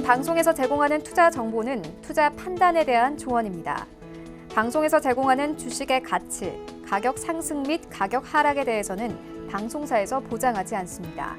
방송에서 제공하는 투자 정보는 투자 판단에 대한 조언입니다. 방송에서 제공하는 주식의 가치, 가격 상승 및 가격 하락에 대해서는 방송사에서 보장하지 않습니다.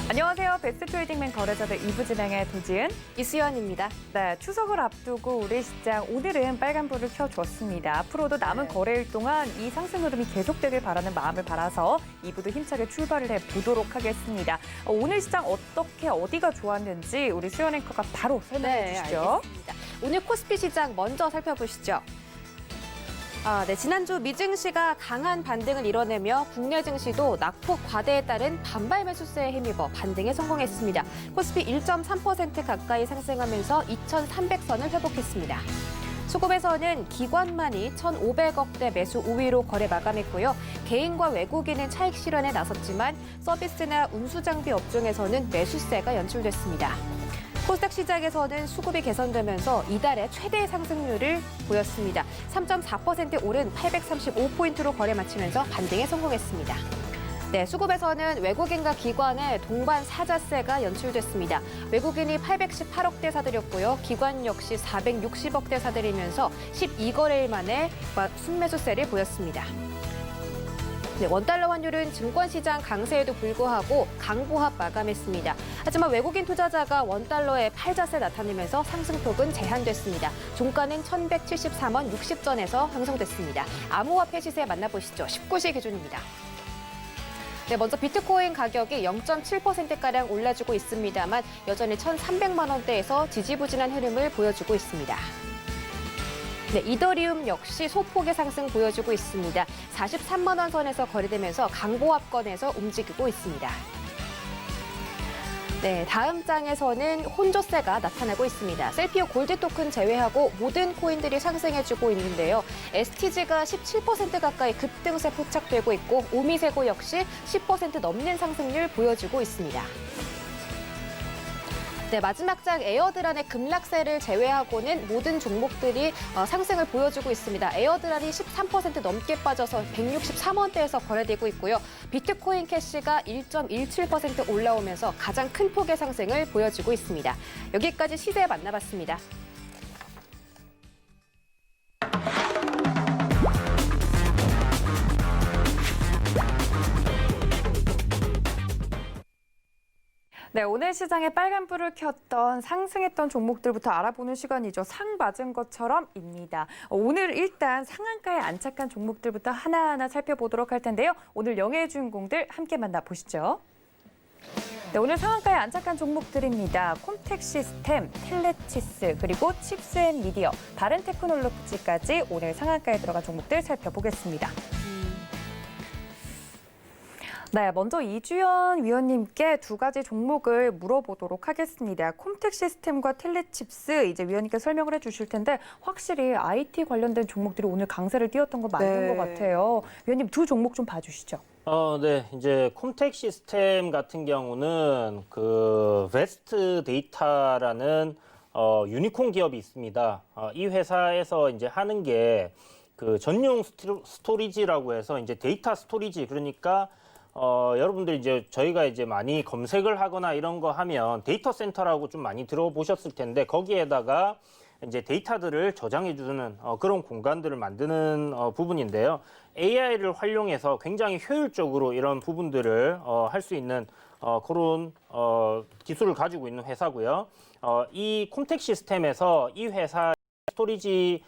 안녕하세요. 베스트 트레이딩맨 거래자들 2부 진행의 도지은, 이수연입니다. 네, 추석을 앞두고 우리 시장 오늘은 빨간불을 켜줬습니다. 앞으로도 남은 거래일 동안 이 상승 흐름이 계속되길 바라는 마음을 바라서 2부도 힘차게 출발을 해보도록 하겠습니다. 오늘 시장 어떻게 어디가 좋았는지 우리 수연 앵커가 바로 설명해 주시죠. 알겠습니다. 오늘 코스피 시장 먼저 살펴보시죠. 지난주 미증시가 강한 반등을 이뤄내며 국내 증시도 낙폭 과대에 따른 반발 매수세에 힘입어 반등에 성공했습니다. 코스피 1.3% 가까이 상승하면서 2,300선을 회복했습니다. 수급에서는 기관만이 1,500억대 매수 우위로 거래 마감했고요. 개인과 외국인은 차익 실현에 나섰지만 서비스나 운수장비 업종에서는 매수세가 연출됐습니다. 코스닥 시장에서는 수급이 개선되면서 이달의 최대 상승률을 보였습니다. 3.4% 오른 835포인트로 거래 마치면서 반등에 성공했습니다. 네, 수급에서는 외국인과 기관의 동반 사자세가 연출됐습니다. 외국인이 818억대 사들였고요. 기관 역시 460억대 사들이면서 12거래일 만에 순매수세를 보였습니다. 네, 원달러 환율은 증권시장 강세에도 불구하고 강보합 마감했습니다. 하지만 외국인 투자자가 원달러에 팔자세 나타내면서 상승폭은 제한됐습니다. 종가는 1,174원 60전에서 형성됐습니다. 암호화폐 시세 만나보시죠. 19시 기준입니다. 네, 먼저 비트코인 가격이 0.7%가량 올라주고 있습니다만 여전히 1,300만 원대에서 지지부진한 흐름을 보여주고 있습니다. 네, 이더리움 역시 소폭의 상승 보여주고 있습니다. 43만 원 선에서 거래되면서 강보합권에서 움직이고 있습니다. 네, 다음 장에서는 혼조세가 나타나고 있습니다. 셀피오 골드 토큰 제외하고 모든 코인들이 상승해주고 있는데요. STG가 17% 가까이 급등세 포착되고 있고 오미세고 역시 10% 넘는 상승률 보여주고 있습니다. 네, 마지막 장 에어드란의 급락세를 제외하고는 모든 종목들이 상승을 보여주고 있습니다. 에어드란이 13% 넘게 빠져서 163원대에서 거래되고 있고요. 비트코인 캐시가 1.17% 올라오면서 가장 큰 폭의 상승을 보여주고 있습니다. 여기까지 시세 만나봤습니다. 네, 오늘 시장에 빨간불을 켰던 상승했던 종목들부터 알아보는 시간이죠. 상 맞은 것처럼입니다. 오늘 일단 상한가에 안착한 종목들부터 하나하나 살펴보도록 할 텐데요. 오늘 영예의 주인공들 함께 만나보시죠. 네, 오늘 상한가에 안착한 종목들입니다. 콤텍 시스템, 텔레치스, 그리고 칩스앤미디어, 바른테크놀로지까지 오늘 상한가에 들어간 종목들 살펴보겠습니다. 네, 먼저 이주연 위원님께 두 가지 종목을 물어보도록 하겠습니다. 콤텍 시스템과 텔레칩스 이제 위원님께 설명을 해주실 텐데 확실히 IT 관련된 종목들이 오늘 강세를 띄웠던 거 맞는 것 같아요. 위원님 두 종목 좀 봐주시죠. 네, 이제 콤텍 시스템 같은 경우는 그 웨스트 데이터라는 유니콘 기업이 있습니다. 이 회사에서 이제 하는 게 그 전용 스토리지라고 해서 이제 데이터 스토리지, 그러니까 여러분들 이제 저희가 이제 많이 검색을 하거나 이런 거 하면 데이터 센터라고 좀 많이 들어보셨을 텐데 거기에다가 이제 데이터들을 저장해 주는 그런 공간들을 만드는 부분인데요. AI를 활용해서 굉장히 효율적으로 이런 부분들을 할 수 있는 그런 기술을 가지고 있는 회사고요. 이 콤텍 시스템에서 이 회사 스토리지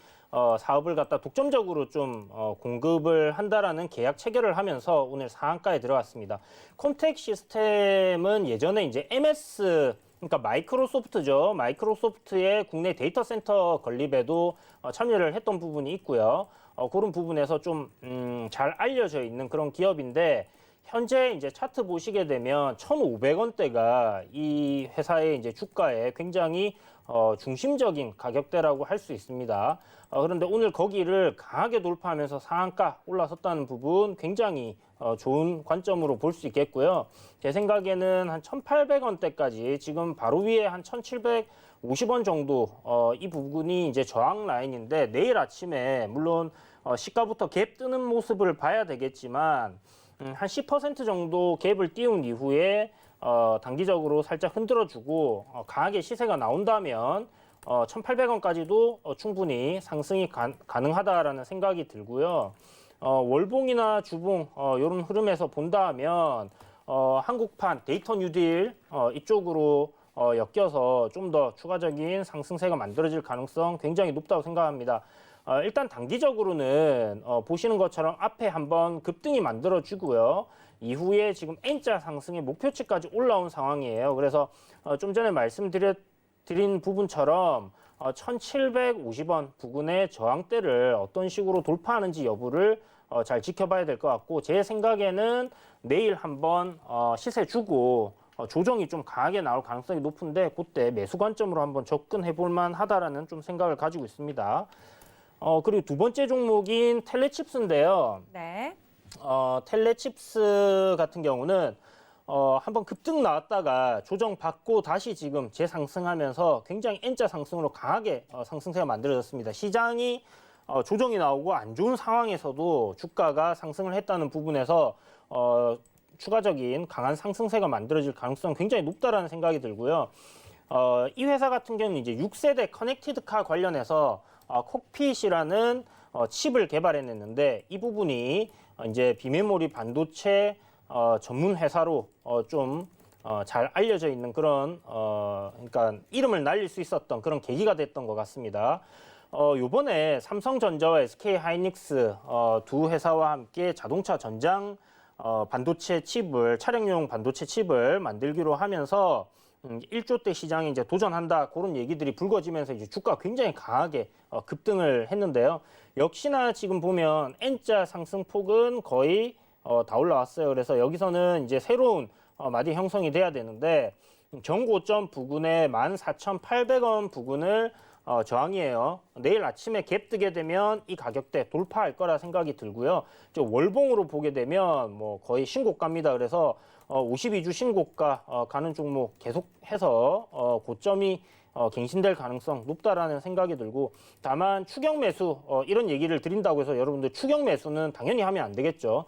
사업을 갖다 독점적으로 좀 공급을 한다라는 계약 체결을 하면서 오늘 상한가에 들어갔습니다. 콤텍 시스템은 예전에 이제 MS, 그러니까 마이크로소프트죠. 마이크로소프트의 국내 데이터 센터 건립에도 참여를 했던 부분이 있고요. 그런 부분에서 좀 잘 알려져 있는 그런 기업인데 현재 이제 차트 보시게 되면 1,500원대가 이 회사의 이제 주가에 굉장히 중심적인 가격대라고 할 수 있습니다. 그런데 오늘 거기를 강하게 돌파하면서 상한가 올라섰다는 부분 굉장히 좋은 관점으로 볼 수 있겠고요. 제 생각에는 한 1,800원대까지 지금 바로 위에 한 1,750원 정도 이 부분이 이제 저항 라인인데 내일 아침에 물론 시가부터 갭 뜨는 모습을 봐야 되겠지만 한 10% 정도 갭을 띄운 이후에 단기적으로 살짝 흔들어주고 강하게 시세가 나온다면 1,800원까지도 충분히 상승이 가능하다라는 생각이 들고요. 월봉이나 주봉 이런 흐름에서 본다 하면 한국판 데이터 뉴딜 이쪽으로 엮여서 좀 더 추가적인 상승세가 만들어질 가능성 굉장히 높다고 생각합니다. 일단 단기적으로는 보시는 것처럼 앞에 한번 급등이 만들어지고요. 이후에 지금 N자 상승의 목표치까지 올라온 상황이에요. 그래서 좀 전에 말씀드린 부분처럼 1,750원 부근의 저항대를 어떤 식으로 돌파하는지 여부를 잘 지켜봐야 될 것 같고, 제 생각에는 내일 한번 시세 주고 조정이 좀 강하게 나올 가능성이 높은데 그때 매수 관점으로 한번 접근해 볼 만하다라는 좀 생각을 가지고 있습니다. 그리고 두 번째 종목인 텔레칩스인데요. 네. 텔레칩스 같은 경우는 한번 급등 나왔다가 조정받고 다시 지금 재상승하면서 굉장히 N자 상승으로 강하게 상승세가 만들어졌습니다. 시장이 조정이 나오고 안 좋은 상황에서도 주가가 상승을 했다는 부분에서 추가적인 강한 상승세가 만들어질 가능성은 굉장히 높다라는 생각이 들고요. 이 회사 같은 경우는 이제 6세대 커넥티드카 관련해서 콕핏이라는 칩을 개발해냈는데, 이 부분이 이제 비메모리 반도체 전문 회사로 좀 잘 알려져 있는 그런 그러니까 이름을 날릴 수 있었던 그런 계기가 됐던 것 같습니다. 요번에 삼성전자와 SK하이닉스 두 회사와 함께 자동차 전장 반도체 칩을, 차량용 반도체 칩을 만들기로 하면서 1조대 시장에 이제 도전한다, 그런 얘기들이 불거지면서 이제 주가가 굉장히 강하게 급등을 했는데요. 역시나 지금 보면 N자 상승폭은 거의 다 올라왔어요. 그래서 여기서는 이제 새로운 마디 형성이 돼야 되는데, 정고점 부근에 14,800원 부근을 저항이에요. 내일 아침에 갭 뜨게 되면 이 가격대 돌파할 거라 생각이 들고요. 월봉으로 보게 되면 뭐 거의 신고가입니다. 그래서 52주 신고가 가는 종목 계속해서 고점이 갱신될 가능성 높다라는 생각이 들고, 다만 추격 매수 이런 얘기를 드린다고 해서 여러분들 추격 매수는 당연히 하면 안 되겠죠.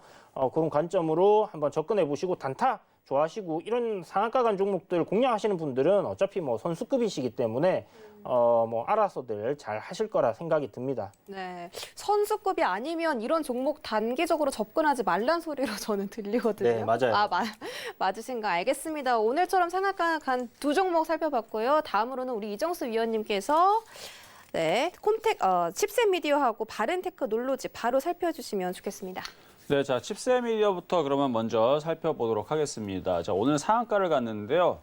그런 관점으로 한번 접근해 보시고, 단타 좋아하시고 이런 상한가 간 종목들 공략하시는 분들은 어차피 뭐 선수급이시기 때문에 뭐 알아서들 잘 하실 거라 생각이 듭니다. 네, 선수급이 아니면 이런 종목 단기적으로 접근하지 말란 소리로 저는 들리거든요. 네, 맞아요. 맞으신가? 알겠습니다. 오늘처럼 상한가 간 두 종목 살펴봤고요. 다음으로는 우리 이정수 위원님께서 칩셋 미디어하고 바른테크 놀로지 바로 살펴주시면 좋겠습니다. 네, 자, 칩셋 미디어부터 그러면 먼저 살펴보도록 하겠습니다. 자, 오늘 상한가를 갔는데요.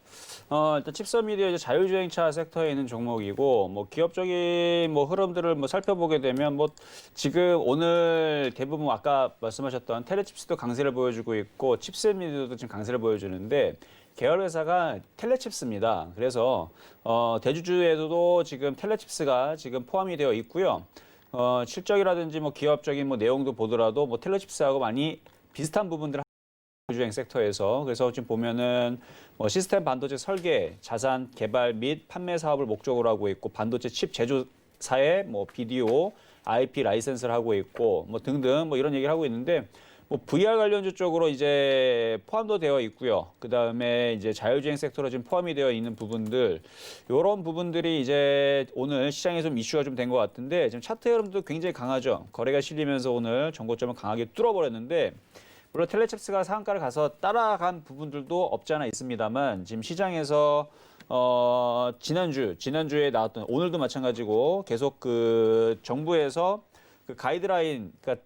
일단 칩셋 미디어 이제 자율주행차 섹터에 있는 종목이고, 뭐 기업적인 뭐 흐름들을 뭐 살펴보게 되면 뭐 지금 오늘 대부분 아까 말씀하셨던 텔레칩스도 강세를 보여주고 있고, 칩셋 미디어도 지금 강세를 보여주는데, 계열 회사가 텔레칩스입니다. 그래서 대주주에도 지금 텔레칩스가 지금 포함이 되어 있고요. 실적이라든지 뭐 기업적인 뭐 내용도 보더라도 뭐 텔레칩스하고 많이 비슷한 부분들 주행 섹터에서, 그래서 지금 보면은 뭐 시스템 반도체 설계, 자산 개발 및 판매 사업을 목적으로 하고 있고, 반도체 칩 제조사의 뭐 BDO, IP 라이센스를 하고 있고 뭐 등등 뭐 이런 얘기를 하고 있는데, 뭐 VR 관련주 쪽으로 이제 포함도 되어 있고요. 그 다음에 이제 자율주행 섹터로 지금 포함이 되어 있는 부분들, 이런 부분들이 이제 오늘 시장에 좀 이슈가 좀 된 것 같은데, 지금 차트 흐름도 굉장히 강하죠. 거래가 실리면서 오늘 전고점을 강하게 뚫어버렸는데, 물론 텔레칩스가 상한가를 가서 따라간 부분들도 없지 않아 있습니다만, 지금 시장에서 지난주에 나왔던, 오늘도 마찬가지고 계속 그 정부에서 그 가이드라인, 그러니까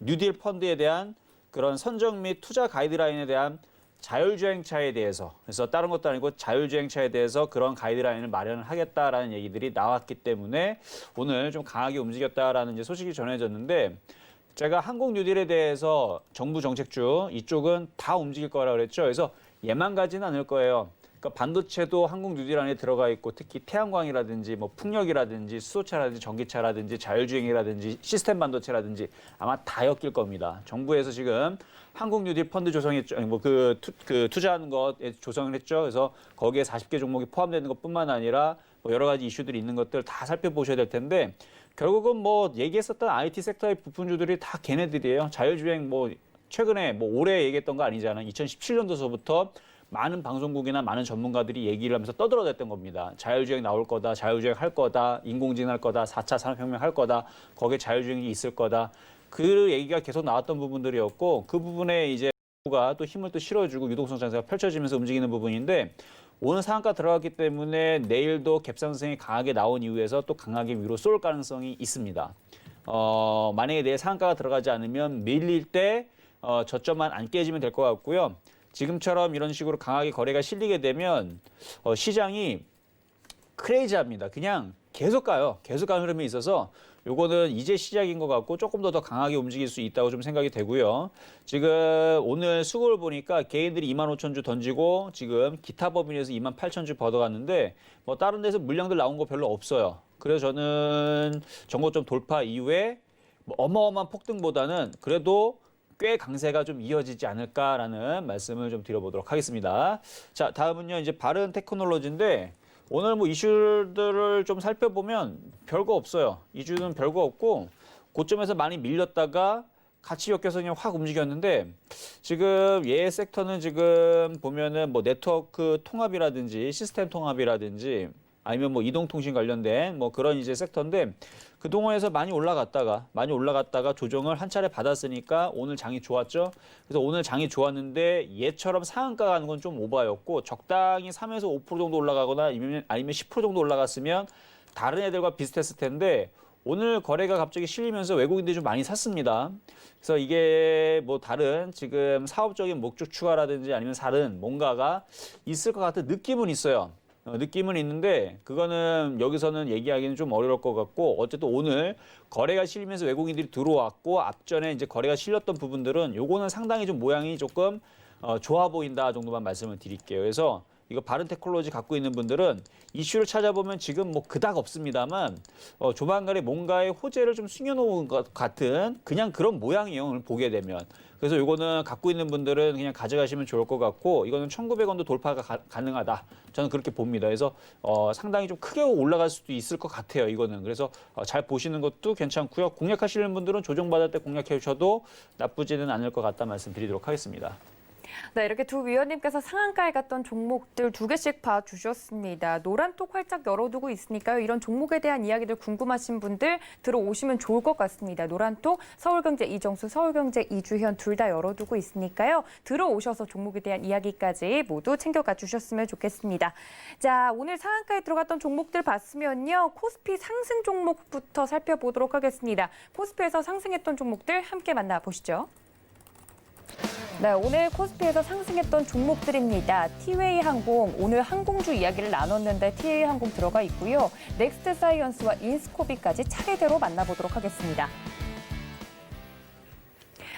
뉴딜 펀드에 대한 그런 선정 및 투자 가이드라인에 대한 자율주행차에 대해서, 그래서 다른 것도 아니고 자율주행차에 대해서 그런 가이드라인을 마련을 하겠다라는 얘기들이 나왔기 때문에 오늘 좀 강하게 움직였다라는 이제 소식이 전해졌는데, 제가 한국 뉴딜에 대해서 정부 정책주 이쪽은 다 움직일 거라 그랬죠. 그래서 얘만 가지는 않을 거예요. 그러니까 반도체도 한국 뉴딜 안에 들어가 있고, 특히 태양광이라든지 뭐 풍력이라든지 수소차라든지 전기차라든지 자율주행이라든지 시스템 반도체라든지 아마 다 엮일 겁니다. 정부에서 지금 한국 뉴딜 펀드 조성했죠. 뭐 그 투자하는 것에 조성을 했죠. 그래서 거기에 40개 종목이 포함되는 것뿐만 아니라 뭐 여러 가지 이슈들이 있는 것들 다 살펴보셔야 될 텐데, 결국은 뭐 얘기했었던 IT 섹터의 부품주들이 다 걔네들이에요. 자율주행 뭐 최근에 뭐 올해 얘기했던 거 아니잖아요. 2017년도서부터 많은 방송국이나 많은 전문가들이 얘기를 하면서 떠들어댔던 겁니다. 자율주행 나올 거다, 자율주행 할 거다, 인공지능 할 거다, 4차 산업혁명 할 거다, 거기에 자율주행이 있을 거다. 그 얘기가 계속 나왔던 부분들이었고 그 부분에 이제 정부가 또 힘을 또 실어주고 유동성 장세가 펼쳐지면서 움직이는 부분인데 오늘 상한가 들어갔기 때문에 내일도 갭상승이 강하게 나온 이후에서 또 강하게 위로 쏠 가능성이 있습니다. 만약에 내일 상한가가 들어가지 않으면 밀릴 때 저점만 안 깨지면 될 것 같고요. 지금처럼 이런 식으로 강하게 거래가 실리게 되면 시장이 크레이지합니다. 그냥 계속 가요. 계속 가는 흐름이 있어서 요거는 이제 시작인 것 같고 조금 더 강하게 움직일 수 있다고 좀 생각이 되고요. 지금 오늘 수급을 보니까 개인들이 25,000주 던지고 지금 기타 법인에서 28,000주 걷어갔는데 뭐 다른 데서 물량들 나온 거 별로 없어요. 그래서 저는 정고점 돌파 이후에 뭐 어마어마한 폭등보다는 그래도 꽤 강세가 좀 이어지지 않을까라는 말씀을 좀 드려보도록 하겠습니다. 자, 다음은요 이제 바른 테크놀로지인데 오늘 뭐 이슈들을 좀 살펴보면 별거 없어요. 이슈는 별거 없고 고점에서 많이 밀렸다가 같이 엮여서 그냥 확 움직였는데 지금 얘 섹터는 지금 보면은 뭐 네트워크 통합이라든지 시스템 통합이라든지 아니면 뭐 이동통신 관련된 뭐 그런 이제 섹터인데 그동안에서 많이 올라갔다가 조정을 한 차례 받았으니까 오늘 장이 좋았죠. 그래서 오늘 장이 좋았는데 얘처럼 상한가 가는 건 좀 오바였고 적당히 3에서 5% 정도 올라가거나 아니면 10% 정도 올라갔으면 다른 애들과 비슷했을 텐데 오늘 거래가 갑자기 실리면서 외국인들이 좀 많이 샀습니다. 그래서 이게 뭐 다른 지금 사업적인 목적 추가라든지 아니면 다른 뭔가가 있을 것 같은 느낌은 있어요. 느낌은 있는데 그거는 여기서는 얘기하기는 좀 어려울 것 같고 어쨌든 오늘 거래가 실리면서 외국인들이 들어왔고 앞전에 이제 거래가 실렸던 부분들은 요거는 상당히 좀 모양이 조금 좋아 보인다 정도만 말씀을 드릴게요. 그래서 이거 바른 테크놀로지 갖고 있는 분들은 이슈를 찾아보면 지금 뭐 그닥 없습니다만 조만간에 뭔가의 호재를 좀 숨겨놓은 것 같은 그냥 그런 모양이에요. 오늘 보게 되면. 그래서 이거는 갖고 있는 분들은 그냥 가져가시면 좋을 것 같고 이거는 1,900원도 돌파가 가능하다. 저는 그렇게 봅니다. 그래서 상당히 좀 크게 올라갈 수도 있을 것 같아요. 이거는. 그래서 잘 보시는 것도 괜찮고요. 공략하시는 분들은 조정받을 때 공략해 주셔도 나쁘지는 않을 것 같다 말씀드리도록 하겠습니다. 네, 이렇게 두 위원님께서 상한가에 갔던 종목들 2개씩 봐주셨습니다. 노란톡 활짝 열어두고 있으니까요. 이런 종목에 대한 이야기들 궁금하신 분들 들어오시면 좋을 것 같습니다. 노란톡, 서울경제 이정수, 서울경제 이주현 둘 다 열어두고 있으니까요. 들어오셔서 종목에 대한 이야기까지 모두 챙겨가 주셨으면 좋겠습니다. 자, 오늘 상한가에 들어갔던 종목들 봤으면요. 코스피 상승 종목부터 살펴보도록 하겠습니다. 코스피에서 상승했던 종목들 함께 만나보시죠. 네, 오늘 코스피에서 상승했던 종목들입니다. 티웨이 항공, 오늘 항공주 이야기를 나눴는데 티웨이 항공 들어가 있고요. 넥스트 사이언스와 인스코비까지 차례대로 만나보도록 하겠습니다.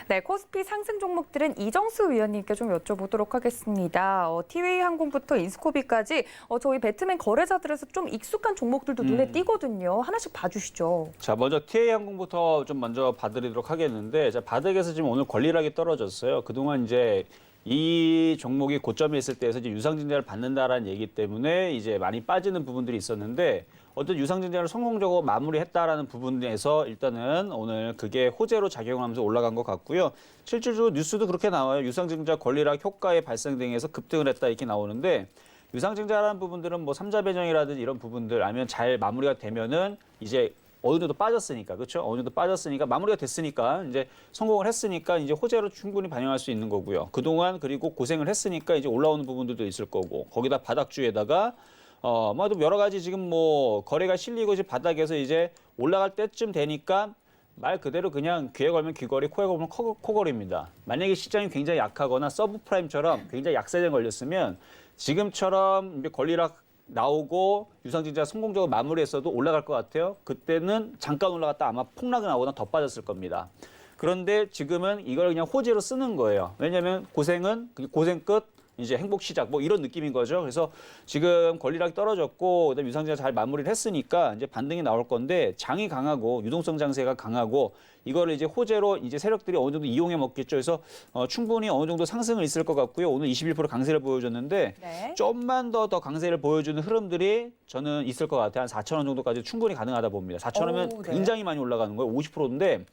네, 코스피 상승 종목들은 이정수 위원님께 좀 여쭤보도록 하겠습니다. 티웨이 항공부터 인스코비까지 저희 배트맨 거래자들에서 좀 익숙한 종목들도 눈에 띄거든요. 하나씩 봐주시죠. 자, 먼저 TA 항공부터 좀 먼저 봐드리도록 하겠는데, 자, 바닥에서 지금 오늘 권리락이 떨어졌어요. 그동안 이제 이 종목이 고점에 있을 때에서 이제 유상증자를 받는다라는 얘기 때문에 이제 많이 빠지는 부분들이 있었는데, 어떤 유상증자를 성공적으로 마무리했다라는 부분에서 일단은 오늘 그게 호재로 작용하면서 올라간 것 같고요. 실질적으로 뉴스도 그렇게 나와요. 유상증자 권리락 효과의 발생 등에서 급등을 했다 이렇게 나오는데, 유상증자라는 부분들은 뭐 삼자 배정이라든지 이런 부분들 아니면 잘 마무리가 되면은 이제 어느 정도 빠졌으니까, 그렇죠? 어느 정도 빠졌으니까 마무리가 됐으니까 이제 성공을 했으니까 이제 호재로 충분히 반영할 수 있는 거고요. 그동안 그리고 고생을 했으니까 이제 올라오는 부분들도 있을 거고 거기다 바닥주에다가 뭐 여러 가지 지금 뭐 거래가 실리고 이제 바닥에서 이제 올라갈 때쯤 되니까 말 그대로 그냥 귀에 걸면 귀걸이, 코에 걸면 코걸이입니다. 만약에 시장이 굉장히 약하거나 서브프라임처럼 굉장히 약세장에 걸렸으면 지금처럼 이제 권리락 나오고 유상증자 성공적으로 마무리했어도 올라갈 것 같아요. 그때는 잠깐 올라갔다 아마 폭락이 나오거나 더 빠졌을 겁니다. 그런데 지금은 이걸 그냥 호재로 쓰는 거예요. 왜냐하면 고생은 고생 끝, 이제 행복 시작 뭐 이런 느낌인 거죠. 그래서 지금 권리락이 떨어졌고 그다음에 유상증자 잘 마무리를 했으니까 이제 반등이 나올 건데 장이 강하고 유동성 장세가 강하고 이거를 이제 호재로 이제 세력들이 어느 정도 이용해 먹겠죠. 그래서 충분히 어느 정도 상승은 있을 것 같고요. 오늘 21% 강세를 보여줬는데 네. 좀만 더 강세를 보여주는 흐름들이 저는 있을 것 같아요. 한 4,000원 정도까지 충분히 가능하다 봅니다. 4,000원이면 네. 굉장히 많이 올라가는 거예요. 50%인데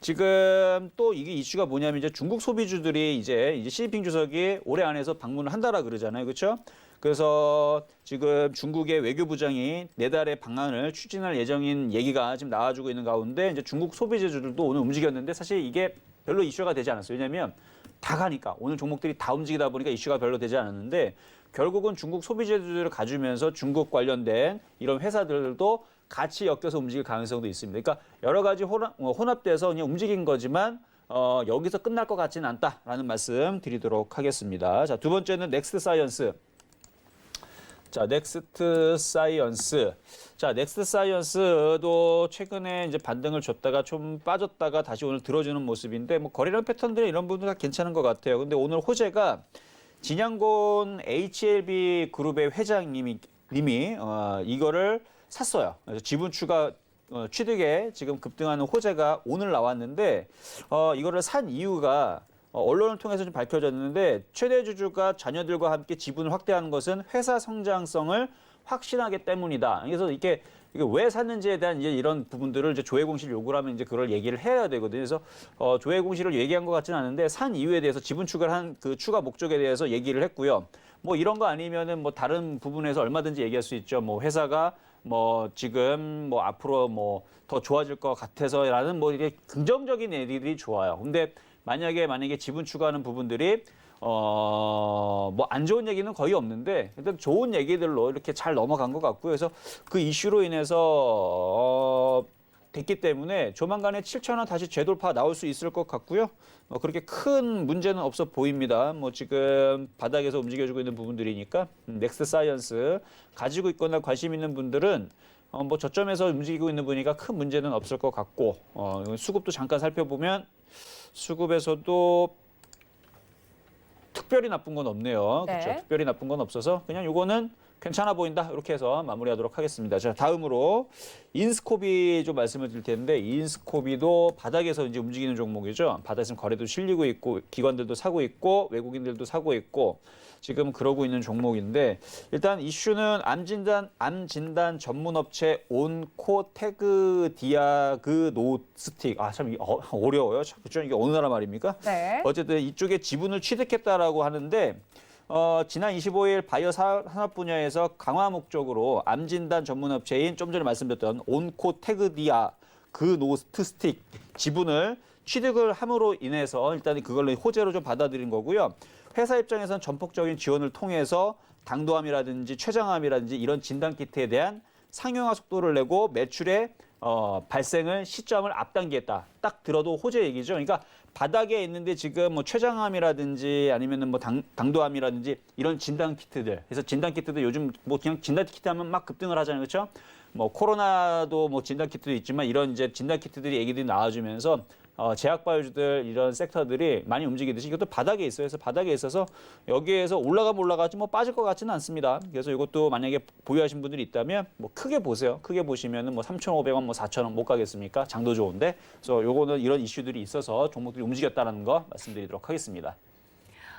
지금 또 이게 이슈가 뭐냐면 이제 중국 소비주들이 이제 시진핑 주석이 올해 안에서 방문을 한다라 그러잖아요. 그렇죠? 그래서 지금 중국의 외교부장이 내달의 방안을 추진할 예정인 얘기가 지금 나와주고 있는 가운데 이제 중국 소비주들도 오늘 움직였는데 사실 이게 별로 이슈가 되지 않았어요. 왜냐하면 다 가니까 오늘 종목들이 다 움직이다 보니까 이슈가 별로 되지 않았는데 결국은 중국 소비주들을 가주면서 중국 관련된 이런 회사들도 같이 엮여서 움직일 가능성도 있습니다. 그러니까 여러 가지 혼합돼서 그냥 움직인 거지만 여기서 끝날 것 같지는 않다라는 말씀 드리도록 하겠습니다. 자, 두 번째는 넥스트 사이언스. 자, 넥스트 사이언스도 최근에 이제 반등을 줬다가 좀 빠졌다가 다시 오늘 들어주는 모습인데 뭐 거래량 패턴들 이런 부분도 다 괜찮은 것 같아요. 근데 오늘 호재가 진양곤 HLB 그룹의 회장님이 이거를 샀어요. 그래서 지분 추가 취득에 지금 급등하는 호재가 오늘 나왔는데 이거를 산 이유가 언론을 통해서 좀 밝혀졌는데 최대 주주가 자녀들과 함께 지분을 확대하는 것은 회사 성장성을 확신하기 때문이다. 그래서 이게 왜 샀는지에 대한 이제 이런 부분들을 이제 조회 공시를 요구를 하면 이제 그걸 얘기를 해야 되거든요. 그래서 조회 공시를 얘기한 것 같지는 않은데 산 이유에 대해서 지분 추가를 한 그 추가 목적에 대해서 얘기를 했고요. 뭐 이런 거 아니면은 뭐 다른 부분에서 얼마든지 얘기할 수 있죠. 뭐 회사가 뭐 지금 뭐 앞으로 뭐 더 좋아질 것 같아서라는 뭐 이게 긍정적인 얘기들이 좋아요. 근데 만약에 지분 추가하는 부분들이 뭐 안 좋은 얘기는 거의 없는데 일단 좋은 얘기들로 이렇게 잘 넘어간 것 같고요. 그래서 그 이슈로 인해서 됐기 때문에 조만간에 7,000원 다시 재돌파 나올 수 있을 것 같고요. 그렇게 큰 문제는 없어 보입니다. 뭐 지금 바닥에서 움직여주고 있는 부분들이니까 넥스트 사이언스 가지고 있거나 관심 있는 분들은 뭐 저점에서 움직이고 있는 분이니까 큰 문제는 없을 것 같고 수급도 잠깐 살펴보면 수급에서도 특별히 나쁜 건 없네요. 네. 그렇죠? 특별히 나쁜 건 없어서 그냥 요거는 괜찮아 보인다. 이렇게 해서 마무리하도록 하겠습니다. 자, 다음으로 인스코비 좀 말씀을 드릴 텐데 인스코비도 바닥에서 이제 움직이는 종목이죠. 바닥에서 거래도 실리고 있고 기관들도 사고 있고 외국인들도 사고 있고 지금 그러고 있는 종목인데 일단 이슈는 암진단 전문 업체 온코테그 디아그노스틱 참 어려워요. 그렇죠? 이게 어느 나라 말입니까? 네. 어쨌든 이쪽에 지분을 취득했다라고 하는데 지난 25일 바이오 산업 분야에서 강화 목적으로 암진단 전문 업체인 좀 전에 말씀드렸던 온코테그디아 그노스틱 지분을 취득을 함으로 인해서 일단 그걸 호재로 좀 받아들인 거고요. 회사 입장에서는 전폭적인 지원을 통해서 당도암이라든지 췌장암이라든지 이런 진단 키트에 대한 상용화 속도를 내고 매출의 발생을 시점을 앞당기했다. 딱 들어도 호재 얘기죠. 그러니까 바닥에 있는데 지금 뭐 췌장암이라든지 아니면은 뭐 당도암이라든지 이런 진단 키트들. 그래서 진단 키트도 요즘 뭐 그냥 진단 키트 하면 막 급등을 하잖아요. 그렇죠? 뭐 코로나도 뭐 진단 키트도 있지만 이런 이제 진단 키트들이 얘기들이 나와주면서 제약바이오주들 이런 섹터들이 많이 움직이듯이 이것도 바닥에 있어요. 그래서 바닥에 있어서 여기에서 올라가면 올라가지 뭐 빠질 것 같지는 않습니다. 그래서 이것도 만약에 보유하신 분들이 있다면 뭐 크게 보세요. 크게 보시면은 뭐 3,500원, 뭐 4,000원 못 가겠습니까? 장도 좋은데. 그래서 요거는 이런 이슈들이 있어서 종목들이 움직였다는 거 말씀드리도록 하겠습니다.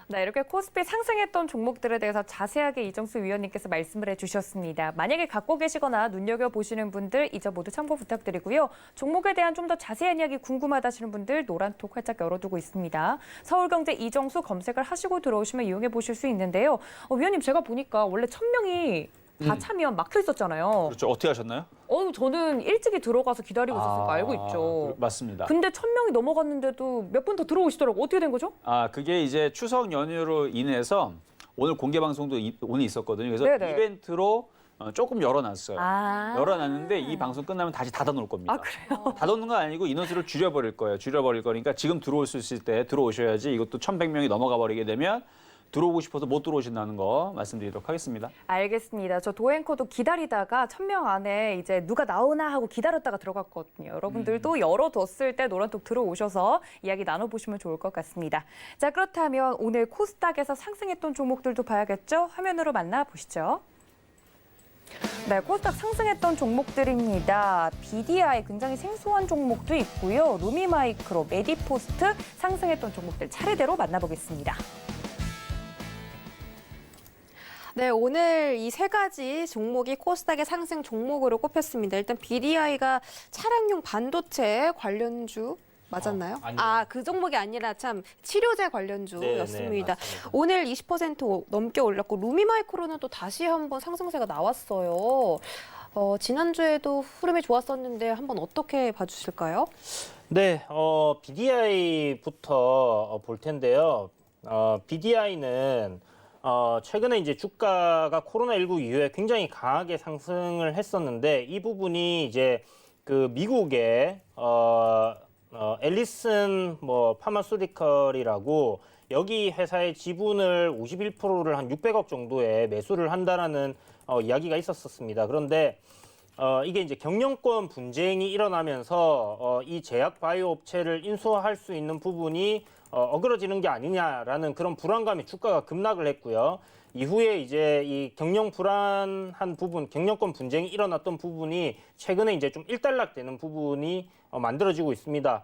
네, 이렇게 코스피 상승했던 종목들에 대해서 자세하게 이정수 위원님께서 말씀을 해주셨습니다. 만약에 갖고 계시거나 눈여겨보시는 분들 이저 모두 참고 부탁드리고요. 종목에 대한 좀 더 자세한 이야기 궁금하다시는 분들 노란톡 활짝 열어두고 있습니다. 서울경제 이정수 검색을 하시고 들어오시면 이용해 보실 수 있는데요. 위원님 제가 보니까 원래 1,000명이 다 참여 막혀 있었잖아요. 그렇죠. 어떻게 하셨나요? 저는 일찍이 들어가서 기다리고 있었으니까 알고 있죠. 맞습니다. 근데 1,000명이 넘어갔는데도 몇 분 더 들어오시더라고요. 어떻게 된 거죠? 그게 이제 추석 연휴로 인해서 오늘 공개 방송도 오늘 있었거든요. 그래서 네네. 이벤트로 조금 열어놨어요. 열어놨는데 이 아, 방송 끝나면 다시 닫아놓을 겁니다. 그래요? 닫아놓는 건 아니고 인원수를 줄여버릴 거예요. 줄여버릴 거니까 지금 들어올 수 있을 때 들어오셔야지 이것도 1,100명이 넘어가 버리게 되면 들어오고 싶어서 못 들어오신다는 거 말씀드리도록 하겠습니다. 알겠습니다. 저 도앵커도 기다리다가 1,000명 안에 이제 누가 나오나 하고 기다렸다가 들어갔거든요. 여러분들도 열어뒀을 때 노란톡 들어오셔서 이야기 나눠보시면 좋을 것 같습니다. 자, 그렇다면 오늘 코스닥에서 상승했던 종목들도 봐야겠죠? 화면으로 만나보시죠. 네, 코스닥 상승했던 종목들입니다. BDI 굉장히 생소한 종목도 있고요. 루미마이크로, 메디포스트 상승했던 종목들 차례대로 만나보겠습니다. 네, 오늘 이 세 가지 종목이 코스닥의 상승 종목으로 꼽혔습니다. 일단 BDI가 차량용 반도체 관련주 맞았나요? 아니요. 그 종목이 아니라 참 치료제 관련주였습니다. 맞습니다. 오늘 20% 넘게 올랐고 루미마이크로는 또 다시 한번 상승세가 나왔어요. 지난주에도 흐름이 좋았었는데 한번 어떻게 봐주실까요? 네, BDI부터 볼 텐데요. BDI는 최근에 이제 주가가 코로나19 이후에 굉장히 강하게 상승을 했었는데 이 부분이 이제 그 미국의 앨리슨 파마수티컬이라고 여기 회사의 지분을 51%를 한 600억 정도에 매수를 한다라는 이야기가 있었습니다. 그런데 이게 이제 경영권 분쟁이 일어나면서 이 제약 바이오 업체를 인수할 수 있는 부분이 어그러지는 게 아니냐라는 그런 불안감에 주가가 급락을 했고요. 이후에 이제 이 경영 불안한 부분, 경영권 분쟁이 일어났던 부분이 최근에 이제 좀 일단락되는 부분이 만들어지고 있습니다.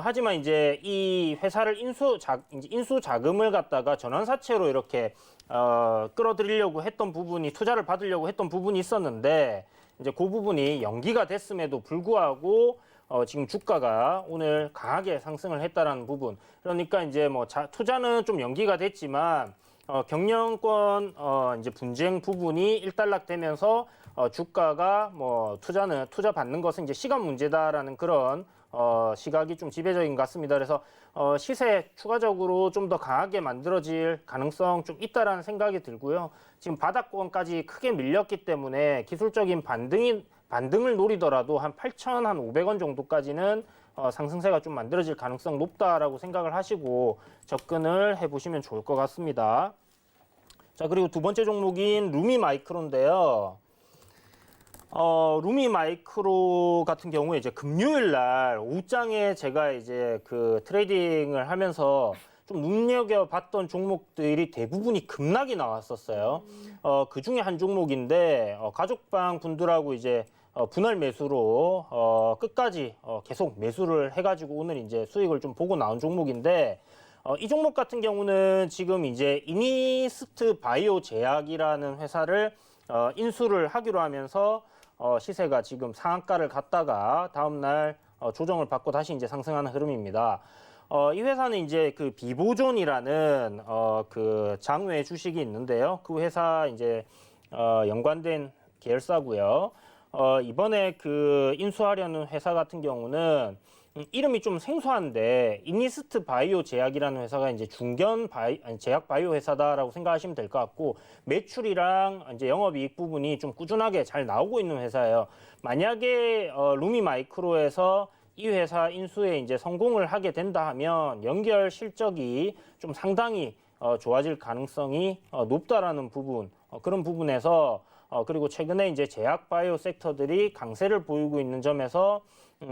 하지만 이제 이 회사를 인수 자금을 갖다가 전환사채로 이렇게 끌어들이려고 했던 부분이 투자를 받으려고 했던 부분이 있었는데 이제 그 부분이 연기가 됐음에도 불구하고 지금 주가가 오늘 강하게 상승을 했다라는 부분. 그러니까 이제 투자는 좀 연기가 됐지만 경영권 이제 분쟁 부분이 일단락되면서 주가가 투자 받는 것은 이제 시간 문제다라는 그런 시각이 좀 지배적인 것 같습니다. 그래서 시세 추가적으로 좀 더 강하게 만들어질 가능성 좀 있다라는 생각이 들고요. 지금 바닥권까지 크게 밀렸기 때문에 기술적인 반등을 노리더라도 한 8,500원 정도까지는 상승세가 좀 만들어질 가능성 높다라고 생각을 하시고 접근을 해보시면 좋을 것 같습니다. 자, 그리고 두 번째 종목인 루미마이크로인데요. 루미마이크로 같은 경우에 이제 금요일 날 오후장에 제가 이제 그 트레이딩을 하면서 좀 눈여겨봤던 종목들이 대부분이 급락이 나왔었어요. 그 중에 한 종목인데 가족방 분들하고 이제 분할 매수로 끝까지 계속 매수를 해가지고 오늘 이제 수익을 좀 보고 나온 종목인데 이 종목 같은 경우는 지금 이제 이니스트 바이오 제약이라는 회사를 인수를 하기로 하면서 시세가 지금 상한가를 갔다가 다음날 조정을 받고 다시 이제 상승하는 흐름입니다. 이 회사는 이제 그 비보존이라는 그 장외 주식이 있는데요. 그 회사 이제 연관된 계열사고요. 이번에 그 인수하려는 회사 같은 경우는 이름이 좀 생소한데 이니스트 바이오 제약이라는 회사가 이제 제약 바이오 회사다라고 생각하시면 될 것 같고 매출이랑 이제 영업이익 부분이 좀 꾸준하게 잘 나오고 있는 회사예요. 만약에 루미마이크로에서 이 회사 인수에 이제 성공을 하게 된다 하면 연결 실적이 좀 상당히 좋아질 가능성이 높다라는 부분, 그런 부분에서 그리고 최근에 이제 제약 바이오 섹터들이 강세를 보이고 있는 점에서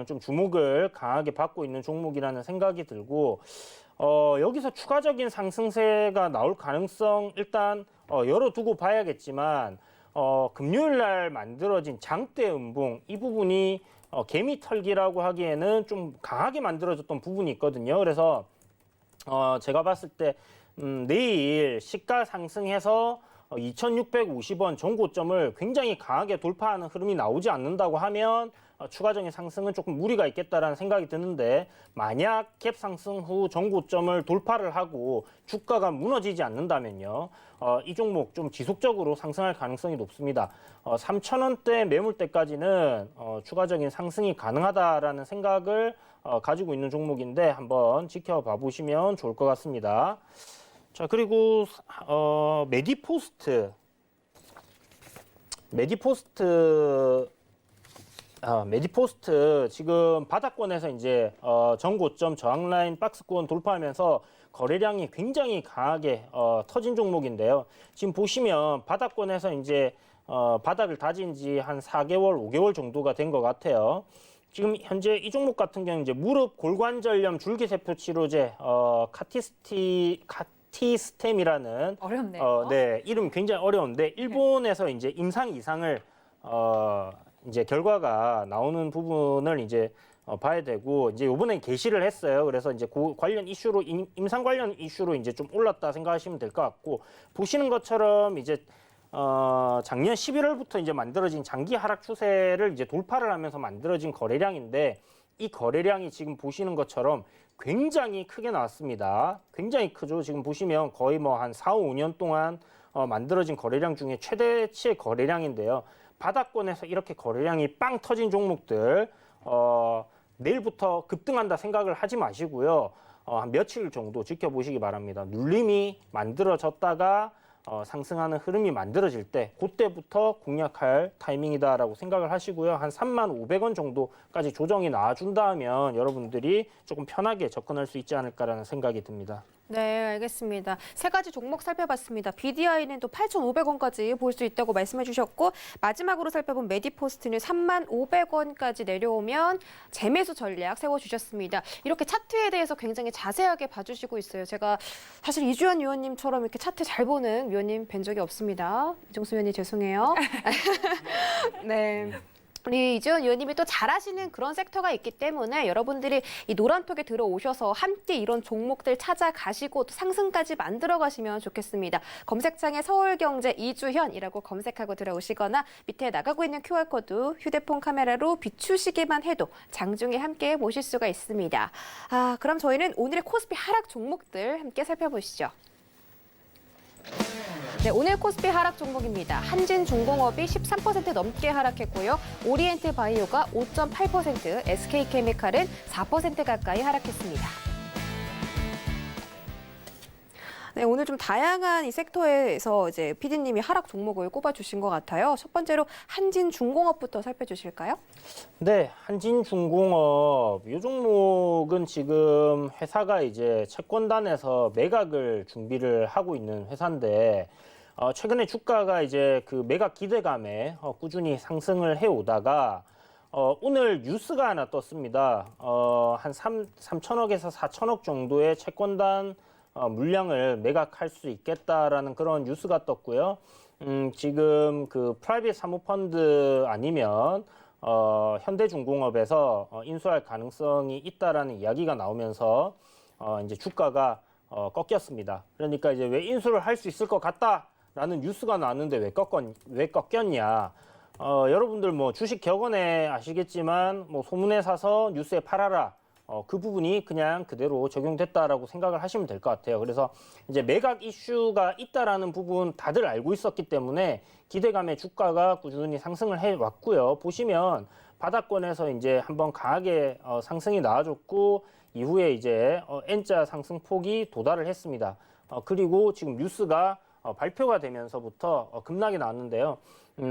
좀 주목을 강하게 받고 있는 종목이라는 생각이 들고 여기서 추가적인 상승세가 나올 가능성 일단 열어두고 봐야겠지만 금요일 날 만들어진 장대 음봉 이 부분이 개미 털기라고 하기에는 좀 강하게 만들어졌던 부분이 있거든요. 그래서 제가 봤을 때 내일 시가 상승해서 2,650원 전고점을 굉장히 강하게 돌파하는 흐름이 나오지 않는다고 하면 추가적인 상승은 조금 무리가 있겠다라는 생각이 드는데 만약 갭 상승 후 전고점을 돌파를 하고 주가가 무너지지 않는다면요. 이 종목 좀 지속적으로 상승할 가능성이 높습니다. 3,000원대 매물대까지는 추가적인 상승이 가능하다라는 생각을 가지고 있는 종목인데 한번 지켜봐 보시면 좋을 것 같습니다. 자, 그리고 메디포스트 지금 바닥권에서 이제 전고점 저항 라인 박스권 돌파하면서 거래량이 굉장히 강하게 터진 종목인데요. 지금 보시면 바닥권에서 이제 바닥을 다진 지 한 4개월, 5개월 정도가 된 것 같아요. 지금 현재 이 종목 같은 경우는 이제 무릎 골관절염 줄기세포 치료제 카티스템이라는 어렵네요. 네, 이름 굉장히 어려운데 일본에서 이제 임상 이상을 이제 결과가 나오는 부분을 이제 봐야 되고 이제 이번에 게시를 했어요. 그래서 이제 그 관련 이슈로 임상 관련 이슈로 이제 좀 올랐다 생각하시면 될 것 같고 보시는 것처럼 이제 작년 11월부터 이제 만들어진 장기 하락 추세를 이제 돌파를 하면서 만들어진 거래량인데 이 거래량이 지금 보시는 것처럼 굉장히 크게 나왔습니다. 굉장히 크죠. 지금 보시면 거의 뭐 한 4, 5년 동안 만들어진 거래량 중에 최대치의 거래량인데요. 바닥권에서 이렇게 거래량이 빵 터진 종목들 내일부터 급등한다 생각을 하지 마시고요. 한 며칠 정도 지켜보시기 바랍니다. 눌림이 만들어졌다가 상승하는 흐름이 만들어질 때 그때부터 공략할 타이밍이다라고 생각을 하시고요. 한 35,500원 정도까지 조정이 나와준다면 여러분들이 조금 편하게 접근할 수 있지 않을까라는 생각이 듭니다. 네, 알겠습니다. 세 가지 종목 살펴봤습니다. BDI는 또 8,500원까지 볼 수 있다고 말씀해 주셨고 마지막으로 살펴본 메디포스트는 35,500원까지 내려오면 재매수 전략 세워주셨습니다. 이렇게 차트에 대해서 굉장히 자세하게 봐주시고 있어요. 제가 사실 이주연 위원님처럼 이렇게 차트 잘 보는 위원님 뵌 적이 없습니다. 이종수 위원님 죄송해요. 네. 우리 이주연 의원님이 또 잘하시는 그런 섹터가 있기 때문에 여러분들이 이 노란톡에 들어오셔서 함께 이런 종목들 찾아가시고 또 상승까지 만들어 가시면 좋겠습니다. 검색창에 서울경제 이주현이라고 검색하고 들어오시거나 밑에 나가고 있는 QR코드 휴대폰 카메라로 비추시기만 해도 장중에 함께 보실 수가 있습니다. 그럼 저희는 오늘의 코스피 하락 종목들 함께 살펴보시죠. 네, 오늘 코스피 하락 종목입니다. 한진중공업이 13% 넘게 하락했고요. 오리엔트 바이오가 5.8%, SK케미칼은 4% 가까이 하락했습니다. 네, 오늘 좀 다양한 이 섹터에서 이제 PD님이 하락 종목을 꼽아주신 것 같아요. 첫 번째로 한진중공업부터 살펴주실까요? 네, 한진중공업 이 종목은 지금 회사가 이제 채권단에서 매각을 준비를 하고 있는 회사인데 최근에 주가가 이제 그 매각 기대감에 꾸준히 상승을 해오다가 오늘 뉴스가 하나 떴습니다. 한 3천억에서 4천억 정도의 채권단 물량을 매각할 수 있겠다라는 그런 뉴스가 떴고요. 지금 그 프라이빗 사모펀드 아니면 현대중공업에서 인수할 가능성이 있다라는 이야기가 나오면서 이제 주가가 꺾였습니다. 그러니까 이제 왜 인수를 할 수 있을 것 같다라는 뉴스가 나왔는데 왜 꺾였냐? 여러분들 뭐 주식 격언에 아시겠지만 뭐 소문에 사서 뉴스에 팔아라. 그 부분이 그냥 그대로 적용됐다라고 생각을 하시면 될 것 같아요. 그래서 이제 매각 이슈가 있다라는 부분 다들 알고 있었기 때문에 기대감에 주가가 꾸준히 상승을 해 왔고요. 보시면 바닥권에서 이제 한번 강하게 상승이 나와줬고 이후에 이제 N자 상승폭이 도달을 했습니다. 그리고 지금 뉴스가 발표가 되면서부터 급락이 나왔는데요.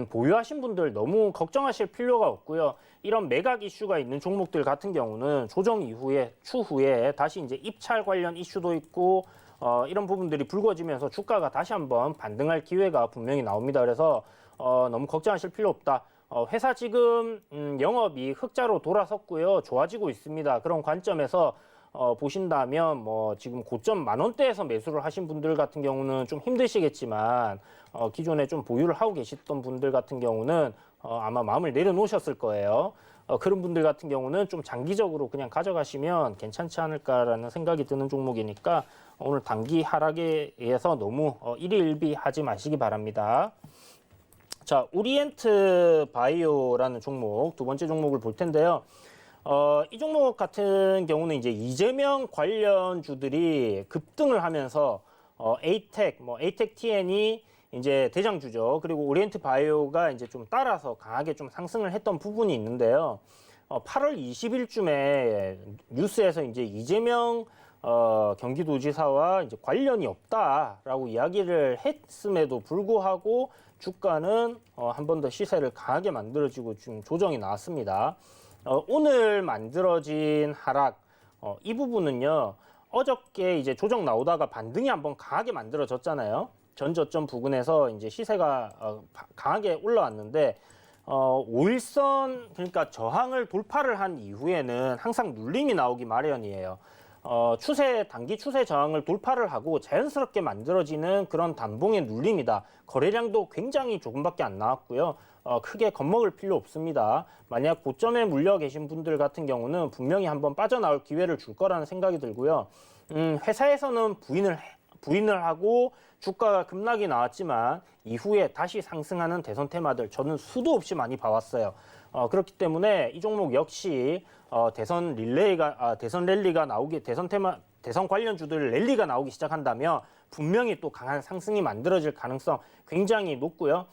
보유하신 분들 너무 걱정하실 필요가 없고요. 이런 매각 이슈가 있는 종목들 같은 경우는 조정 이후에 추후에 다시 이제 입찰 관련 이슈도 있고 이런 부분들이 불거지면서 주가가 다시 한번 반등할 기회가 분명히 나옵니다. 그래서 너무 걱정하실 필요 없다. 회사 지금 영업이 흑자로 돌아섰고요. 좋아지고 있습니다. 그런 관점에서 보신다면 뭐 지금 고점 10,000원대에서 매수를 하신 분들 같은 경우는 좀 힘드시겠지만 기존에 좀 보유를 하고 계셨던 분들 같은 경우는 아마 마음을 내려놓으셨을 거예요. 그런 분들 같은 경우는 좀 장기적으로 그냥 가져가시면 괜찮지 않을까라는 생각이 드는 종목이니까 오늘 단기 하락에 의해서 너무 일희일비하지 마시기 바랍니다. 자, 오리엔트 바이오라는 종목, 두 번째 종목을 볼 텐데요. 이 종목 같은 경우는 이제 이재명 관련주들이 급등을 하면서 에이텍 TN이 이제 대장주죠. 그리고 오리엔트 바이오가 이제 좀 따라서 강하게 좀 상승을 했던 부분이 있는데요. 8월 20일쯤에 뉴스에서 이제 이재명 경기도지사와 이제 관련이 없다라고 이야기를 했음에도 불구하고 주가는 한 번 더 시세를 강하게 만들어지고 지금 조정이 나왔습니다. 오늘 만들어진 하락 이 부분은요. 어저께 이제 조정 나오다가 반등이 한번 강하게 만들어졌잖아요. 전저점 부근에서 이제 시세가 강하게 올라왔는데 5일선 그러니까 저항을 돌파를 한 이후에는 항상 눌림이 나오기 마련이에요. 단기 추세 저항을 돌파를 하고 자연스럽게 만들어지는 그런 단봉의 눌림이다. 거래량도 굉장히 조금밖에 안 나왔고요. 크게 겁먹을 필요 없습니다. 만약 고점에 물려 계신 분들 같은 경우는 분명히 한번 빠져나올 기회를 줄 거라는 생각이 들고요. 회사에서는 부인을 하고 주가가 급락이 나왔지만 이후에 다시 상승하는 대선 테마들 저는 수도 없이 많이 봐왔어요. 그렇기 때문에 이 종목 역시 대선 랠리가 나오기, 대선 관련주들 랠리가 나오기 시작한다면 분명히 또 강한 상승이 만들어질 가능성 굉장히 높고요.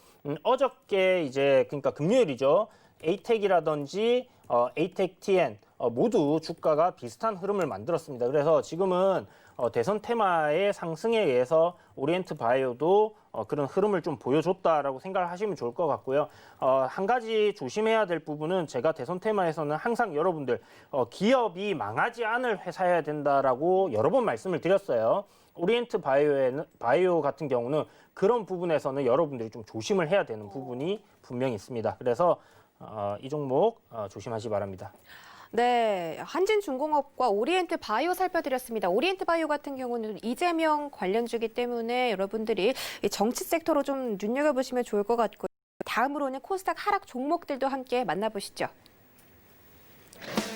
어저께 이제 그러니까 금요일이죠. 에이텍이라든지 에이텍 TN 모두 주가가 비슷한 흐름을 만들었습니다. 그래서 지금은 대선 테마의 상승에 의해서 오리엔트 바이오도 그런 흐름을 좀 보여줬다라고 생각을 하시면 좋을 것 같고요. 한 가지 조심해야 될 부분은 제가 대선 테마에서는 항상 여러분들 기업이 망하지 않을 회사여야 된다라고 여러 번 말씀을 드렸어요. 오리엔트 바이오 같은 경우는 그런 부분에서는 여러분들이 좀 조심을 해야 되는 부분이 분명히 있습니다. 그래서 이 종목 조심하시 바랍니다. 네, 한진중공업과 오리엔트 바이오 살펴드렸습니다. 오리엔트 바이오 같은 경우는 이재명 관련주기 때문에 여러분들이 이 정치 섹터로 좀 눈여겨보시면 좋을 것 같고요. 다음으로는 코스닥 하락 종목들도 함께 만나보시죠.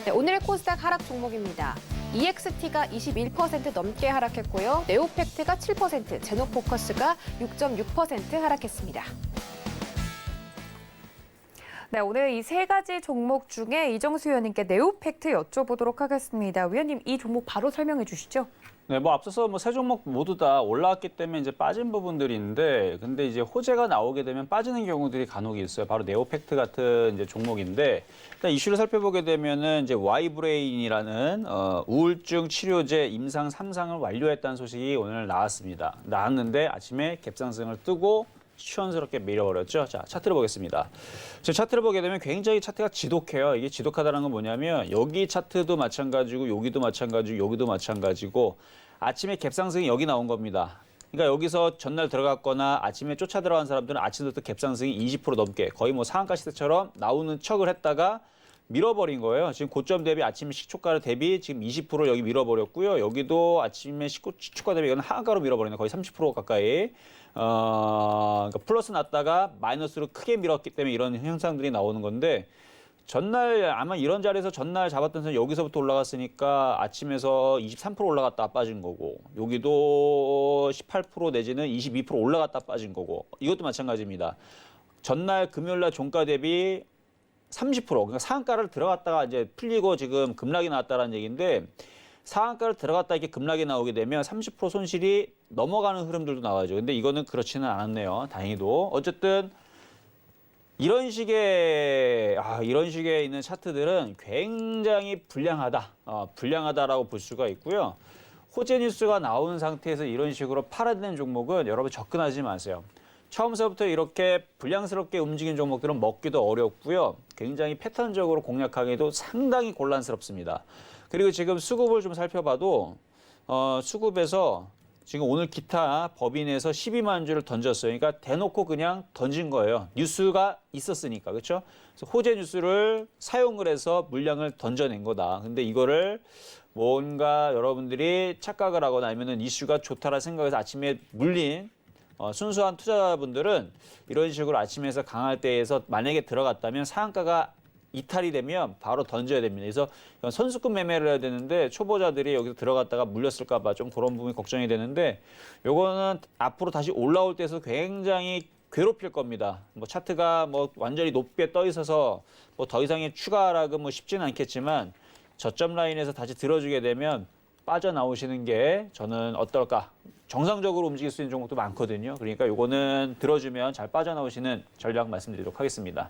네, 오늘의 코스닥 하락 종목입니다. EXT가 21% 넘게 하락했고요. 네오팩트가 7%, 제노포커스가 6.6% 하락했습니다. 네, 오늘 이 세 가지 종목 중에 이정수 위원님께 네오팩트 여쭤보도록 하겠습니다. 위원님, 이 종목 바로 설명해 주시죠. 네, 뭐 앞서서 뭐 세 종목 모두 다 올라왔기 때문에 이제 빠진 부분들이 있는데, 근데 이제 호재가 나오게 되면 빠지는 경우들이 간혹 있어요. 바로 네오팩트 같은 이제 종목인데, 일단 이슈를 살펴보게 되면은 이제 와이브레인이라는 우울증 치료제 임상 3상을 완료했다는 소식이 오늘 나왔습니다. 나왔는데 아침에 갭상승을 뜨고 시원스럽게 밀어버렸죠. 자, 차트를 보겠습니다. 지금 차트를 보게 되면 굉장히 차트가 지독해요. 이게 지독하다는 건 뭐냐면 여기 차트도 마찬가지고 여기도 마찬가지고 여기도 마찬가지고 아침에 갭상승이 여기 나온 겁니다. 그러니까 여기서 전날 들어갔거나 아침에 쫓아 들어간 사람들은 아침부터 갭상승이 20% 넘게 거의 뭐 상한가 시세처럼 나오는 척을 했다가 밀어버린 거예요. 지금 고점 대비 아침 시초가 대비 지금 20% 여기 밀어버렸고요. 여기도 아침에 시초가 대비 이건 하한가로 밀어버리네. 거의 30% 가까이. 그러니까 플러스 났다가 마이너스로 크게 밀었기 때문에 이런 현상들이 나오는 건데 전날 아마 이런 자리에서 전날 잡았던 선 여기서부터 올라갔으니까 아침에서 23% 올라갔다 빠진 거고 여기도 18% 내지는 22% 올라갔다 빠진 거고 이것도 마찬가지입니다. 전날 금요일날 종가 대비 30% 그러니까 상한가를 들어갔다가 이제 풀리고 지금 급락이 나왔다는 얘기인데 상한가를 들어갔다 이렇게 급락이 나오게 되면 30% 손실이 넘어가는 흐름들도 나와죠. 근데 이거는 그렇지는 않았네요. 다행히도. 어쨌든 이런 식의 있는 차트들은 굉장히 불량하다라고 볼 수가 있고요. 호재 뉴스가 나오는 상태에서 이런 식으로 팔아드는 종목은 여러분 접근하지 마세요. 처음서부터 이렇게 불량스럽게 움직인 종목들은 먹기도 어렵고요. 굉장히 패턴적으로 공략하기도 상당히 곤란스럽습니다. 그리고 지금 수급을 좀 살펴봐도 수급에서 지금 오늘 기타 법인에서 12만 주를 던졌어요. 그러니까 대놓고 그냥 던진 거예요. 뉴스가 있었으니까. 그렇죠? 그래서 호재 뉴스를 사용을 해서 물량을 던져낸 거다. 근데 이거를 뭔가 여러분들이 착각을 하거나 아니면 이슈가 좋다라 생각해서 아침에 물린 순수한 투자자분들은 이런 식으로 아침에서 강할 때에서 만약에 들어갔다면 상한가가 이탈이 되면 바로 던져야 됩니다. 그래서 선수급 매매를 해야 되는데 초보자들이 여기서 들어갔다가 물렸을까 봐 좀 그런 부분이 걱정이 되는데 요거는 앞으로 다시 올라올 때에서 굉장히 괴롭힐 겁니다. 뭐 차트가 뭐 완전히 높게 떠 있어서 뭐 더 이상의 추가 하락은 뭐 쉽지는 않겠지만 저점 라인에서 다시 들어주게 되면 빠져나오시는 게 저는 어떨까? 정상적으로 움직일 수 있는 종목도 많거든요. 그러니까 요거는 들어주면 잘 빠져나오시는 전략 말씀드리도록 하겠습니다.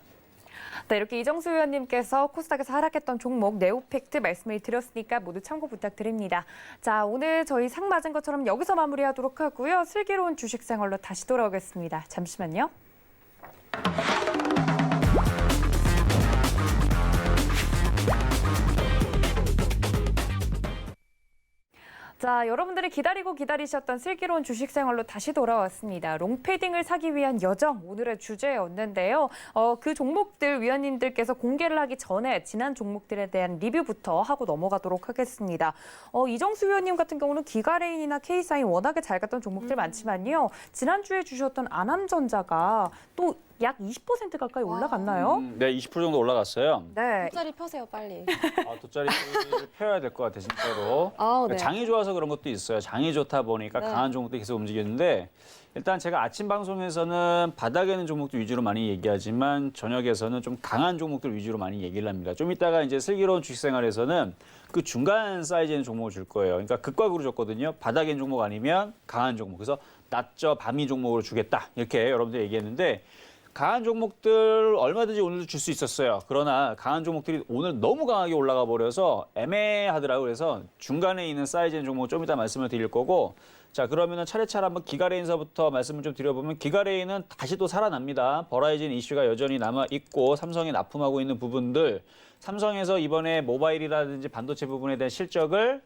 네, 이렇게 이정수 위원님께서 코스닥에서 하락했던 종목 네오팩트 말씀을 드렸으니까 모두 참고 부탁드립니다. 자, 오늘 저희 상 맞은 것처럼 여기서 마무리하도록 하고요. 슬기로운 주식생활로 다시 돌아오겠습니다. 잠시만요. 자, 여러분들이 기다리셨던 슬기로운 주식생활로 다시 돌아왔습니다. 롱패딩을 사기 위한 여정, 오늘의 주제였는데요. 그 종목들 위원님들께서 공개를 하기 전에 지난 종목들에 대한 리뷰부터 하고 넘어가도록 하겠습니다. 이정수 위원님 같은 경우는 기가레인이나 K사인 워낙에 잘 갔던 종목들 많지만요. 지난주에 주셨던 안암전자가 또 약 20% 가까이 올라갔나요? 네, 20% 정도 올라갔어요. 네. 돗자리 펴세요, 빨리. 돗자리를 펴야 될 것 같아, 진짜로. 네. 장이 좋아서 그런 것도 있어요. 장이 좋다 보니까 네. 강한 종목들이 계속 움직이는데 일단 제가 아침 방송에서는 바닥에 있는 종목들 위주로 많이 얘기하지만 저녁에서는 좀 강한 종목들 위주로 많이 얘기를 합니다. 좀 이따가 이제 슬기로운 주식생활에서는 그 중간 사이즈에 있는 종목을 줄 거예요. 그러니까 극과극으로 줬거든요. 바닥에 있는 종목 아니면 강한 종목. 그래서 낮저 밤이 종목으로 주겠다. 이렇게 여러분들 얘기했는데 강한 종목들 얼마든지 오늘도 줄 수 있었어요. 그러나 강한 종목들이 오늘 너무 강하게 올라가 버려서 애매하더라고요. 그래서 중간에 있는 사이즈의 종목 좀 이따 말씀을 드릴 거고 자 그러면은 차례차례 한번 기가레인서부터 말씀을 좀 드려보면 기가레인은 다시 또 살아납니다. 버라이즌 이슈가 여전히 남아있고 삼성이 납품하고 있는 부분들 삼성에서 이번에 모바일이라든지 반도체 부분에 대한 실적을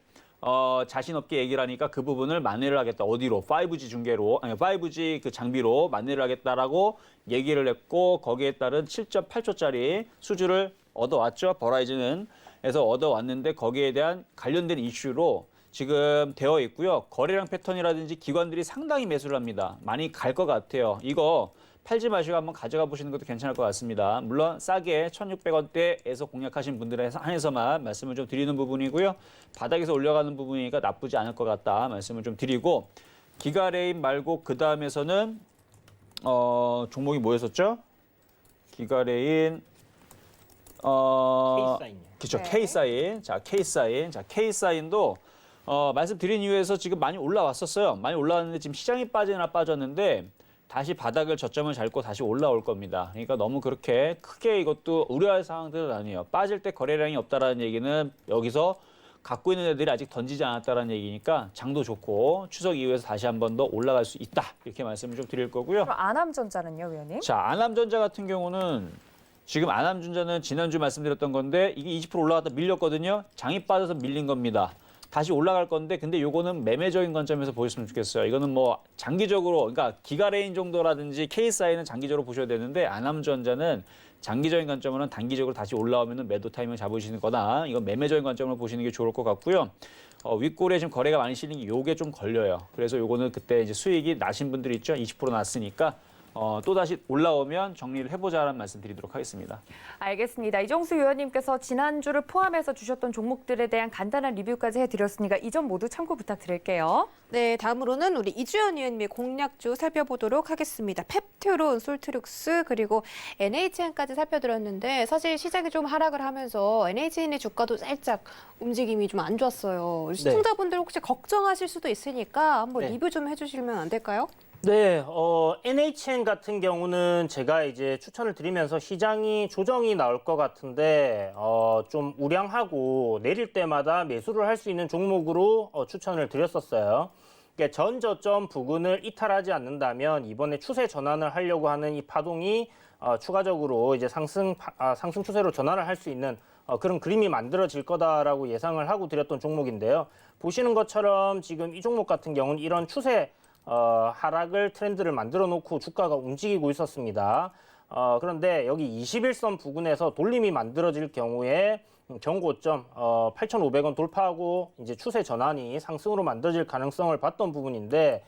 자신 없게 얘기를 하니까 그 부분을 만회를 하겠다. 어디로? 5G 중계로, 아니 5G 그 장비로 만회를 하겠다라고 얘기를 했고 거기에 따른 7.8조짜리 수주를 얻어왔죠. 버라이즌은. 그래서 얻어왔는데 거기에 대한 관련된 이슈로 지금 되어 있고요. 거래량 패턴이라든지 기관들이 상당히 매수를 합니다. 많이 갈 것 같아요. 이거 팔지 마시고 한번 가져가 보시는 것도 괜찮을 것 같습니다. 물론 싸게 1,600원대에서 공략하신 분들에 한해서만 말씀을 좀 드리는 부분이고요. 바닥에서 올라가는 부분이니까 나쁘지 않을 것 같다 말씀을 좀 드리고 기가레인 말고 그 다음에서는 종목이 뭐였었죠? 기가레인 K사인이요. 그렇죠. 네. K사인. 자, K사인. 자, K사인도 말씀드린 이유에서 지금 많이 올라왔었어요. 많이 올라왔는데 지금 시장이 빠지나 빠졌는데 다시 바닥을 저점을 잡고 다시 올라올 겁니다. 그러니까 너무 그렇게 크게 이것도 우려할 상황들은 아니에요. 빠질 때 거래량이 없다라는 얘기는 여기서 갖고 있는 애들이 아직 던지지 않았다라는 얘기니까 장도 좋고 추석 이후에서 다시 한 번 더 올라갈 수 있다. 이렇게 말씀을 좀 드릴 거고요. 그럼 안암전자는요, 위원님? 자, 안암전자 같은 경우는 지금 안암전자는 지난주 말씀드렸던 건데 이게 20% 올라갔다 밀렸거든요. 장이 빠져서 밀린 겁니다. 다시 올라갈 건데 근데 요거는 매매적인 관점에서 보셨으면 좋겠어요. 이거는 뭐 장기적으로 그러니까 기가레인 정도라든지 KSI는 장기적으로 보셔야 되는데 안암전자는 장기적인 관점으로는 단기적으로 다시 올라오면 매도 타이밍을 잡으시는 거나 이건 매매적인 관점으로 보시는 게 좋을 것 같고요. 윗골에 지금 거래가 많이 실린 게 요게 좀 걸려요. 그래서 요거는 그때 이제 수익이 나신 분들이 있죠. 20% 났으니까 또다시 올라오면 정리를 해보자라는 말씀 드리도록 하겠습니다. 알겠습니다. 이정수 위원님께서 지난주를 포함해서 주셨던 종목들에 대한 간단한 리뷰까지 해드렸으니까 이 점 모두 참고 부탁드릴게요. 네, 다음으로는 우리 이주연 위원님의 공략주 살펴보도록 하겠습니다. 펩트론, 솔트룩스, 그리고 NHN까지 살펴드렸는데 사실 시장이 좀 하락을 하면서 NHN의 주가도 살짝 움직임이 좀 안 좋았어요. 우리 시청자분들 혹시 걱정하실 수도 있으니까 한번 네. 리뷰 좀 해주시면 안 될까요? 네, NHN 같은 경우는 제가 이제 추천을 드리면서 시장이 조정이 나올 것 같은데 좀 우량하고 내릴 때마다 매수를 할 수 있는 종목으로 추천을 드렸었어요. 그러니까 전 저점 부근을 이탈하지 않는다면 이번에 추세 전환을 하려고 하는 이 파동이 추가적으로 이제 상승 추세로 전환을 할 수 있는 그런 그림이 만들어질 거다라고 예상을 하고 드렸던 종목인데요. 보시는 것처럼 지금 이 종목 같은 경우는 이런 추세 하락을 트렌드를 만들어 놓고 주가가 움직이고 있었습니다. 그런데 여기 21선 부근에서 돌림이 만들어질 경우에 경고점 8,500원 돌파하고 이제 추세 전환이 상승으로 만들어질 가능성을 봤던 부분인데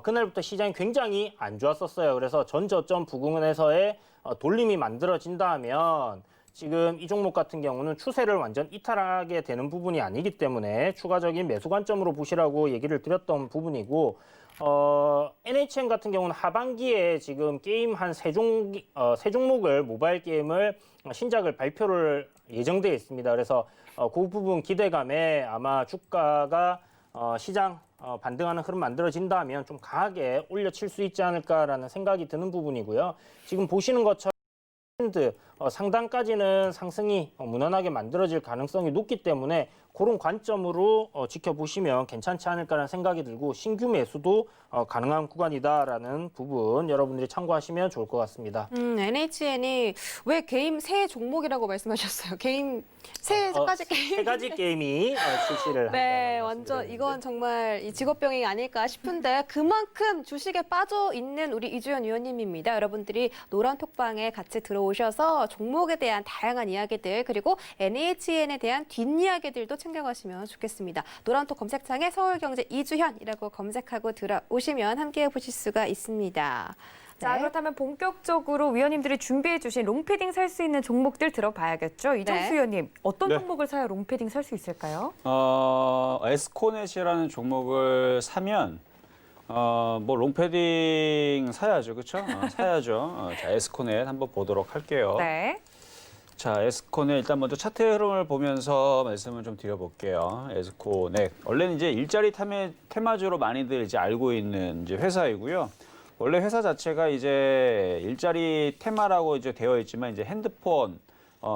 그날부터 시장이 굉장히 안 좋았었어요. 그래서 전 저점 부근에서의 돌림이 만들어진다면 지금 이 종목 같은 경우는 추세를 완전 이탈하게 되는 부분이 아니기 때문에 추가적인 매수 관점으로 보시라고 얘기를 드렸던 부분이고 NHN 같은 경우는 하반기에 지금 게임 한 세 종목을 모바일 게임을 신작을 발표를 예정되어 있습니다. 그래서 그 부분 기대감에 아마 주가가 시장 반등하는 흐름 만들어진다면 좀 강하게 올려칠 수 있지 않을까라는 생각이 드는 부분이고요. 지금 보시는 것처럼 트렌드 상단까지는 상승이 무난하게 만들어질 가능성이 높기 때문에 그런 관점으로 지켜보시면 괜찮지 않을까라는 생각이 들고 신규 매수도 가능한 구간이다라는 부분 여러분들이 참고하시면 좋을 것 같습니다. NHN이 왜 게임 새 종목이라고 말씀하셨어요? 게임 세 가지 게임. 세 가지 게임이 출시를 네, 한다는 완전 말씀을 이건 정말 이 직업병이 아닐까 싶은데 그만큼 주식에 빠져 있는 우리 이주연 위원님입니다. 여러분들이 노란 톡방에 같이 들어오셔서 종목에 대한 다양한 이야기들 그리고 NHN에 대한 뒷이야기들도 챙겨가시면 좋겠습니다. 노란톡 검색창에 서울경제 이주현이라고 검색하고 들어오시면 함께해 보실 수가 있습니다. 자, 네. 그렇다면 본격적으로 위원님들이 준비해 주신 롱패딩 살 수 있는 종목들 들어봐야겠죠. 이정수 위원님, 어떤 네. 종목을 사야 롱패딩 살 수 있을까요? 에스코넷이라는 종목을 사면 뭐 롱패딩 사야죠, 그렇죠? 사야죠. 자, 에스코넷 한번 보도록 할게요. 네. 자, 에스코넷 일단 먼저 차트 흐름을 보면서 말씀을 좀 드려볼게요. 에스코넷 원래는 이제 일자리 테마주로 많이들 이제 알고 있는 이제 회사이고요. 원래 회사 자체가 이제 일자리 테마라고 이제 되어 있지만 이제 핸드폰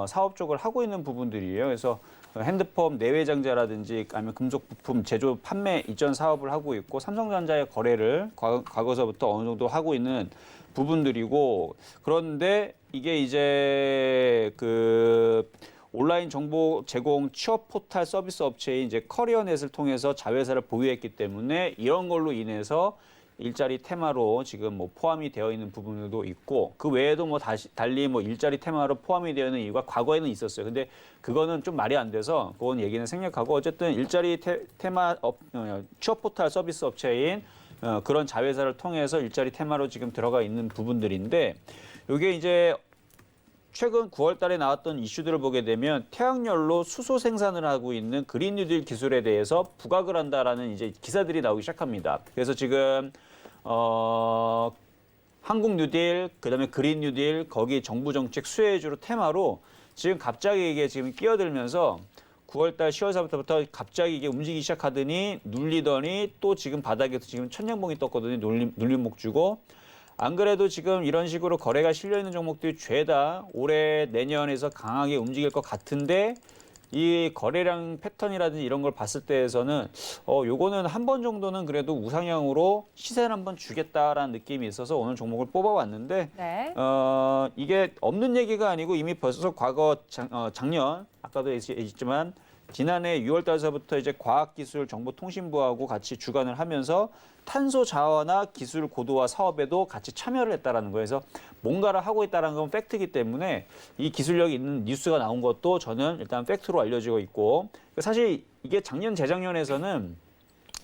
사업 쪽을 하고 있는 부분들이에요. 그래서 핸드폰 내외장재라든지 아니면 금속 부품 제조 판매 이전 사업을 하고 있고 삼성전자의 거래를 과거서부터 어느 정도 하고 있는 부분들이고 그런데 이게 이제 그 온라인 정보 제공 취업 포털 서비스 업체인 이제 커리어넷을 통해서 자회사를 보유했기 때문에 이런 걸로 인해서 일자리 테마로 지금 뭐 포함이 되어 있는 부분들도 있고 그 외에도 뭐 달리 뭐 일자리 테마로 포함이 되어 있는 이유가 과거에는 있었어요. 근데 그거는 좀 말이 안 돼서 그건 얘기는 생략하고 어쨌든 일자리 테마 취업 포털 서비스 업체인 그런 자회사를 통해서 일자리 테마로 지금 들어가 있는 부분들인데 이게 이제 최근 9월 달에 나왔던 이슈들을 보게 되면 태양열로 수소 생산을 하고 있는 그린 뉴딜 기술에 대해서 부각을 한다라는 이제 기사들이 나오기 시작합니다. 그래서 지금 한국 뉴딜, 그다음에 그린 뉴딜, 거기 정부 정책 수혜주로 테마로 지금 갑자기 이게 지금 끼어들면서 9월 달 10월서부터 갑자기 이게 움직이기 시작하더니 눌리더니 또 지금 바닥에서 지금 천냥봉이 떴거든요. 눌림목 주고. 안 그래도 지금 이런 식으로 거래가 실려 있는 종목들이 죄다 올해 내년에서 강하게 움직일 것 같은데 이 거래량 패턴이라든지 이런 걸 봤을 때에서는 요거는 한 번 정도는 그래도 우상향으로 시세를 한번 주겠다라는 느낌이 있어서 오늘 종목을 뽑아왔는데 네. 이게 없는 얘기가 아니고 이미 벌써 과거 작년 아까도 얘기했지만 지난해 6월 달서부터 이제 과학기술정보통신부하고 같이 주관을 하면서 탄소 자원화 기술 고도화 사업에도 같이 참여를 했다라는 거예요. 그래서 뭔가를 하고 있다는 건 팩트이기 때문에 이 기술력이 있는 뉴스가 나온 것도 저는 일단 팩트로 알려지고 있고 사실 이게 작년 재작년에서는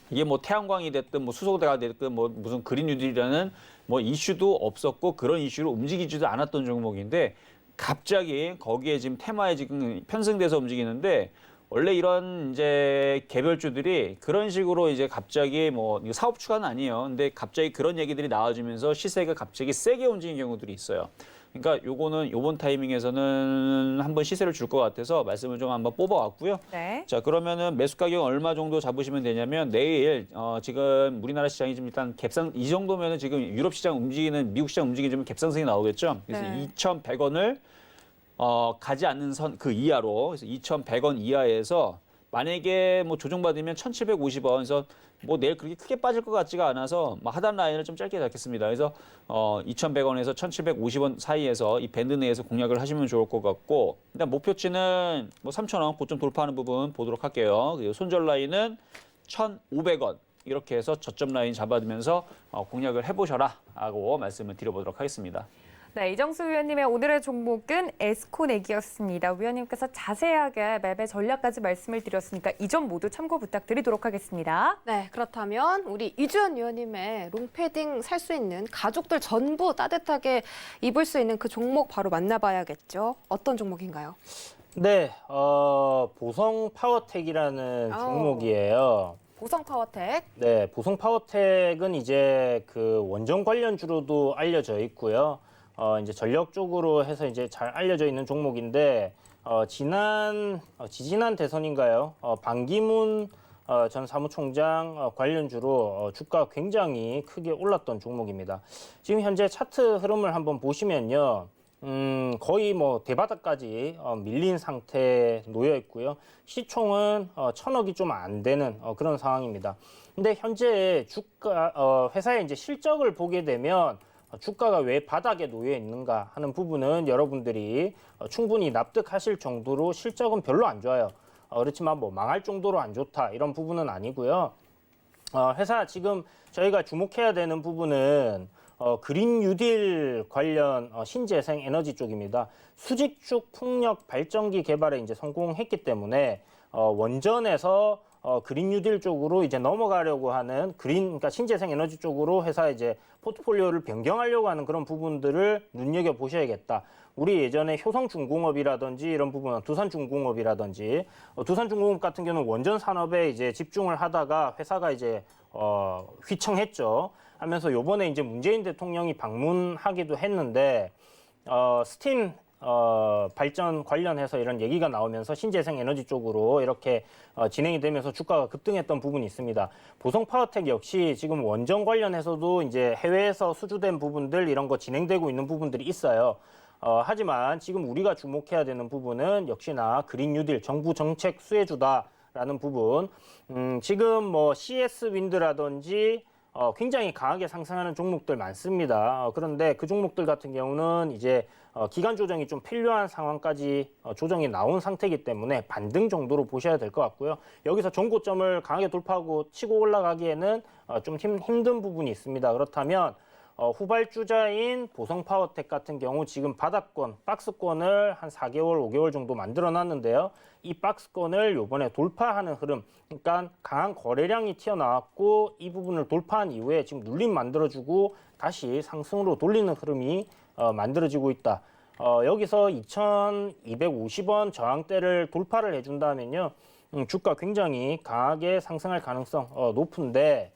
이게 뭐 태양광이 됐든 뭐 수소가 됐든 뭐 무슨 그린 뉴딜이라는 뭐 이슈도 없었고 그런 이슈로 움직이지도 않았던 종목인데 갑자기 거기에 지금 테마에 지금 편승돼서 움직이는데 원래 이런 이제 개별주들이 그런 식으로 이제 갑자기 뭐 이거 사업 추가는 아니에요. 근데 갑자기 그런 얘기들이 나와주면서 시세가 갑자기 세게 움직이는 경우들이 있어요. 그러니까 요거는 요번 타이밍에서는 한번 시세를 줄 것 같아서 말씀을 좀 한번 뽑아왔고요. 네. 자, 그러면은 매수 가격 얼마 정도 잡으시면 되냐면 내일 지금 우리나라 시장이 지금 일단 갭상 이 정도면은 지금 유럽 시장 움직이는 미국 시장 움직이는 좀 갭상승이 나오겠죠. 그래서 네. 2,100원을 가지 않는 선 그 이하로 그래서 2,100원 이하에서 만약에 뭐 조정받으면 1,750원에서 뭐 내일 그렇게 크게 빠질 것 같지가 않아서 뭐 하단 라인을 좀 짧게 잡겠습니다. 그래서 2,100원에서 1,750원 사이에서 이 밴드 내에서 공략을 하시면 좋을 것 같고 일단 목표치는 뭐 3,000원 고점 돌파하는 부분 보도록 할게요. 그리고 손절 라인은 1,500원 이렇게 해서 저점 라인 잡아두면서 공략을 해보셔라 하고 말씀을 드려보도록 하겠습니다. 네, 이정수 위원님의 오늘의 종목은 에스코넥이었습니다. 위원님께서 자세하게 맵의 전략까지 말씀을 드렸으니까 이 점 모두 참고 부탁드리도록 하겠습니다. 네, 그렇다면 우리 이주연 위원님의 롱패딩 살 수 있는 가족들 전부 따뜻하게 입을 수 있는 그 종목 바로 만나봐야겠죠. 어떤 종목인가요? 네, 보성 파워텍이라는 아우. 종목이에요. 보성 파워텍. 네, 보성 파워텍은 이제 그 원전 관련주로도 알려져 있고요. 이제 전력 쪽으로 해서 이제 잘 알려져 있는 종목인데, 지지난 대선인가요? 반기문 전 사무총장 관련주로 주가 굉장히 크게 올랐던 종목입니다. 지금 현재 차트 흐름을 한번 보시면요. 거의 뭐 대바닥까지 밀린 상태에 놓여 있고요. 시총은 1,000억이 좀 안 되는 그런 상황입니다. 근데 현재 주가, 회사의 이제 실적을 보게 되면 주가가 왜 바닥에 놓여 있는가 하는 부분은 여러분들이 충분히 납득하실 정도로 실적은 별로 안 좋아요. 그렇지만 뭐 망할 정도로 안 좋다 이런 부분은 아니고요. 회사 지금 저희가 주목해야 되는 부분은 그린 뉴딜 관련 신재생 에너지 쪽입니다. 수직축 풍력 발전기 개발에 이제 성공했기 때문에 원전에서 그린 뉴딜 쪽으로 이제 넘어가려고 하는 그러니까 신재생 에너지 쪽으로 회사 이제 포트폴리오를 변경하려고 하는 그런 부분들을 눈여겨 보셔야겠다. 우리 예전에 효성중공업이라든지 이런 부분은 두산중공업이라든지 두산중공업 같은 경우는 원전 산업에 이제 집중을 하다가 회사가 이제 휘청했죠. 하면서 요번에 이제 문재인 대통령이 방문하기도 했는데 스팀 발전 관련해서 이런 얘기가 나오면서 신재생 에너지 쪽으로 이렇게 진행이 되면서 주가가 급등했던 부분이 있습니다. 보성파워텍 역시 지금 원전 관련해서도 이제 해외에서 수주된 부분들 이런 거 진행되고 있는 부분들이 있어요. 하지만 지금 우리가 주목해야 되는 부분은 역시나 그린 뉴딜 정부 정책 수혜주다라는 부분. 지금 뭐 CS 윈드라든지 굉장히 강하게 상승하는 종목들 많습니다. 그런데 그 종목들 같은 경우는 이제 기간 조정이 좀 필요한 상황까지 조정이 나온 상태이기 때문에 반등 정도로 보셔야 될 것 같고요. 여기서 전고점을 강하게 돌파하고 치고 올라가기에는 좀 힘든 부분이 있습니다. 그렇다면 후발주자인 보성파워텍 같은 경우 지금 바닥권, 박스권을 한 4개월, 5개월 정도 만들어 놨는데요. 이 박스권을 요번에 돌파하는 흐름, 그러니까 강한 거래량이 튀어나왔고 이 부분을 돌파한 이후에 지금 눌림 만들어주고 다시 상승으로 돌리는 흐름이 만들어지고 있다. 여기서 2,250원 저항대를 돌파를 해준다면요. 주가 굉장히 강하게 상승할 가능성 높은데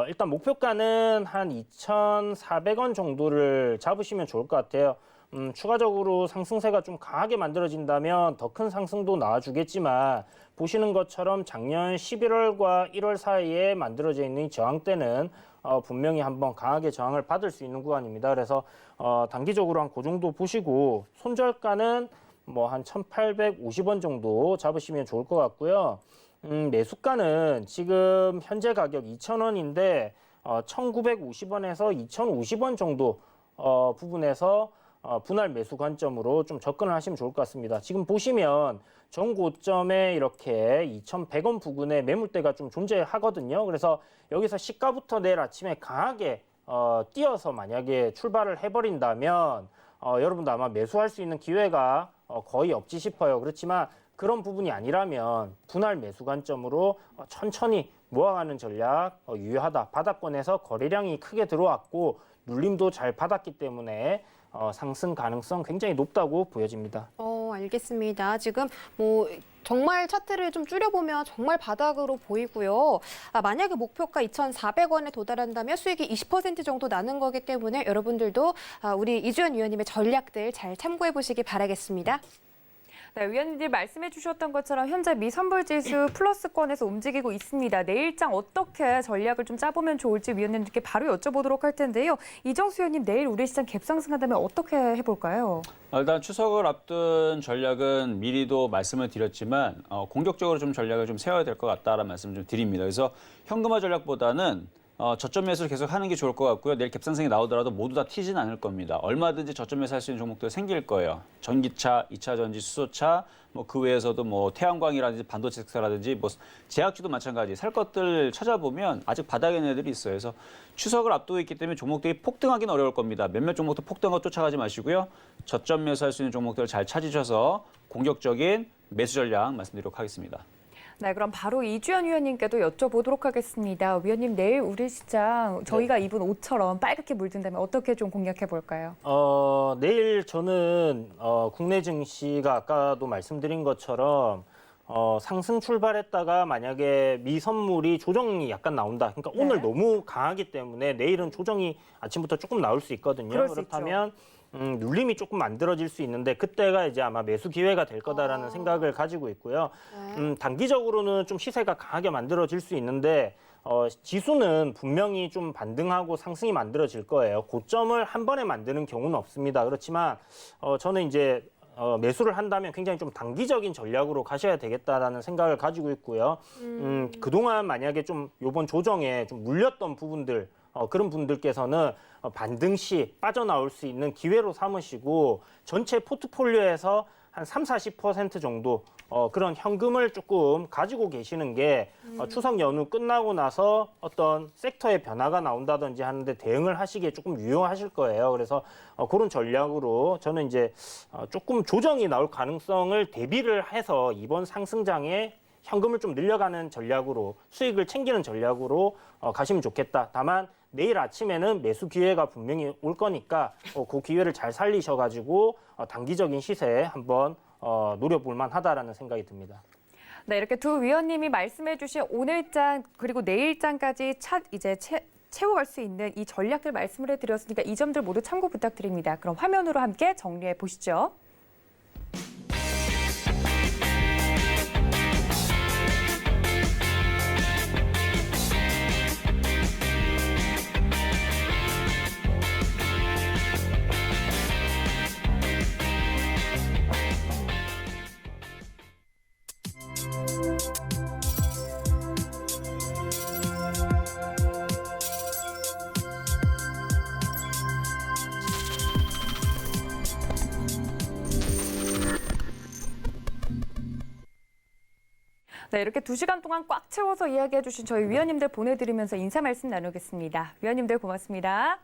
일단 목표가는 한 2,400원 정도를 잡으시면 좋을 것 같아요. 추가적으로 상승세가 좀 강하게 만들어진다면 더 큰 상승도 나와주겠지만 보시는 것처럼 작년 11월과 1월 사이에 만들어져 있는 저항대는 분명히 한번 강하게 저항을 받을 수 있는 구간입니다. 그래서 단기적으로 한 그 정도 보시고 손절가는 뭐 한 1,850원 정도 잡으시면 좋을 것 같고요. 매수가는 지금 현재 가격 2,000원인데 1,950원에서 2,050원 정도 부분에서 분할 매수 관점으로 좀 접근을 하시면 좋을 것 같습니다. 지금 보시면 전고점에 이렇게 2,100원 부근에 매물대가 좀 존재하거든요. 그래서 여기서 시가부터 내일 아침에 강하게 뛰어서 만약에 출발을 해버린다면 여러분도 아마 매수할 수 있는 기회가 거의 없지 싶어요. 그렇지만 그런 부분이 아니라면 분할 매수 관점으로 천천히 모아가는 전략 유효하다. 바닥권에서 거래량이 크게 들어왔고 눌림도 잘 받았기 때문에 상승 가능성 굉장히 높다고 보여집니다. 알겠습니다. 지금 뭐 정말 차트를 좀 줄여보면 정말 바닥으로 보이고요. 만약에 목표가 2,400원에 도달한다면 수익이 20% 정도 나는 거기 때문에 여러분들도 우리 이주연 위원님의 전략들 잘 참고해 보시기 바라겠습니다. 네, 위원님들 말씀해 주셨던 것처럼 현재 미선불지수 플러스권에서 움직이고 있습니다. 내일장 어떻게 전략을 좀 짜보면 좋을지 위원님들께 바로 여쭤보도록 할 텐데요. 이정수 위원님, 내일 우리 시장 갭상승한다면 어떻게 해볼까요? 일단 추석을 앞둔 전략은 미리도 말씀을 드렸지만 공격적으로 좀 전략을 좀 세워야 될 것 같다라는 말씀을 좀 드립니다. 그래서 현금화 전략보다는 저점 매수를 계속 하는 게 좋을 것 같고요. 내일 갭상승이 나오더라도 모두 다 튀진 않을 겁니다. 얼마든지 저점 매수할 수 있는 종목들 생길 거예요. 전기차, 2차 전지, 수소차, 뭐 그 외에서도 뭐 태양광이라든지 반도체 섹터라든지 뭐 제약주도 마찬가지. 살 것들 찾아보면 아직 바닥에 있는 애들이 있어요. 그래서 추석을 앞두고 있기 때문에 종목들이 폭등하기는 어려울 겁니다. 몇몇 종목도 폭등하고 쫓아가지 마시고요. 저점 매수할 수 있는 종목들을 잘 찾으셔서 공격적인 매수 전략 말씀드리도록 하겠습니다. 네, 그럼 바로 이주연 위원님께도 여쭤보도록 하겠습니다. 위원님, 내일 우리 시장 저희가 입은 옷처럼 빨갛게 물든다면 어떻게 좀 공략해 볼까요? 내일 저는 국내 증시가 아까도 말씀드린 것처럼 상승 출발했다가 만약에 미선물이 조정이 약간 나온다. 그러니까 오늘 너무 강하기 때문에 내일은 조정이 아침부터 조금 나올 수 있거든요. 그럴 수 그렇다면 눌림이 조금 만들어질 수 있는데 그때가 이제 아마 매수 기회가 될 거다라는 생각을 가지고 있고요. 단기적으로는 좀 시세가 강하게 만들어질 수 있는데 지수는 분명히 좀 반등하고 상승이 만들어질 거예요. 고점을 한 번에 만드는 경우는 없습니다. 그렇지만 저는 이제 매수를 한다면 굉장히 좀 단기적인 전략으로 가셔야 되겠다라는 생각을 가지고 있고요. 그동안 만약에 좀 이번 조정에 좀 물렸던 부분들 그런 분들께서는 반등 시 빠져나올 수 있는 기회로 삼으시고 전체 포트폴리오에서 한 30-40% 정도 그런 현금을 조금 가지고 계시는 게 추석 연휴 끝나고 나서 어떤 섹터의 변화가 나온다든지 하는데 대응을 하시기에 조금 유용하실 거예요. 그래서 그런 전략으로 저는 이제 조금 조정이 나올 가능성을 대비를 해서 이번 상승장에 현금을 좀 늘려가는 전략으로 수익을 챙기는 전략으로 가시면 좋겠다. 다만 내일 아침에는 매수 기회가 분명히 올 거니까 그 기회를 잘 살리셔가지고 단기적인 시세에 한번 노려볼 만하다라는 생각이 듭니다. 네, 이렇게 두 위원님이 말씀해주신 오늘장 그리고 내일장까지 채워갈 수 있는 이 전략들 말씀을 해드렸으니까 이 점들 모두 참고 부탁드립니다. 그럼 화면으로 함께 정리해 보시죠. 네, 이렇게 2시간 동안 꽉 채워서 이야기해 주신 저희 위원님들 보내드리면서 인사 말씀 나누겠습니다. 위원님들 고맙습니다.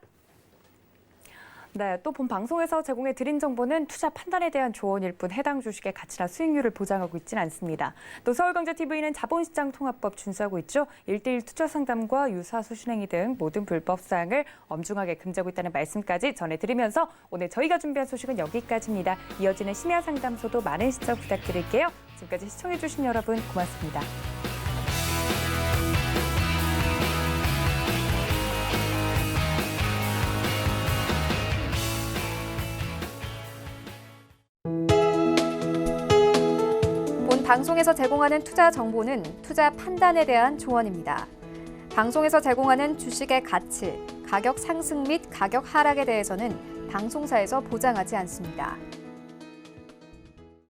네, 또 본 방송에서 제공해 드린 정보는 투자 판단에 대한 조언일 뿐 해당 주식의 가치나 수익률을 보장하고 있지는 않습니다. 또 서울경제TV는 자본시장 통합법 준수하고 있죠. 1:1 투자 상담과 유사 수신행위 등 모든 불법 사항을 엄중하게 금지하고 있다는 말씀까지 전해드리면서 오늘 저희가 준비한 소식은 여기까지입니다. 이어지는 심야 상담소도 많은 시청 부탁드릴게요. 지금까지 시청해주신 여러분 고맙습니다. 본 방송에서 제공하는 투자 정보는 투자 판단에 대한 조언입니다. 방송에서 제공하는 주식의 가치, 가격 상승 및 가격 하락에 대해서는 방송사에서 보장하지 않습니다.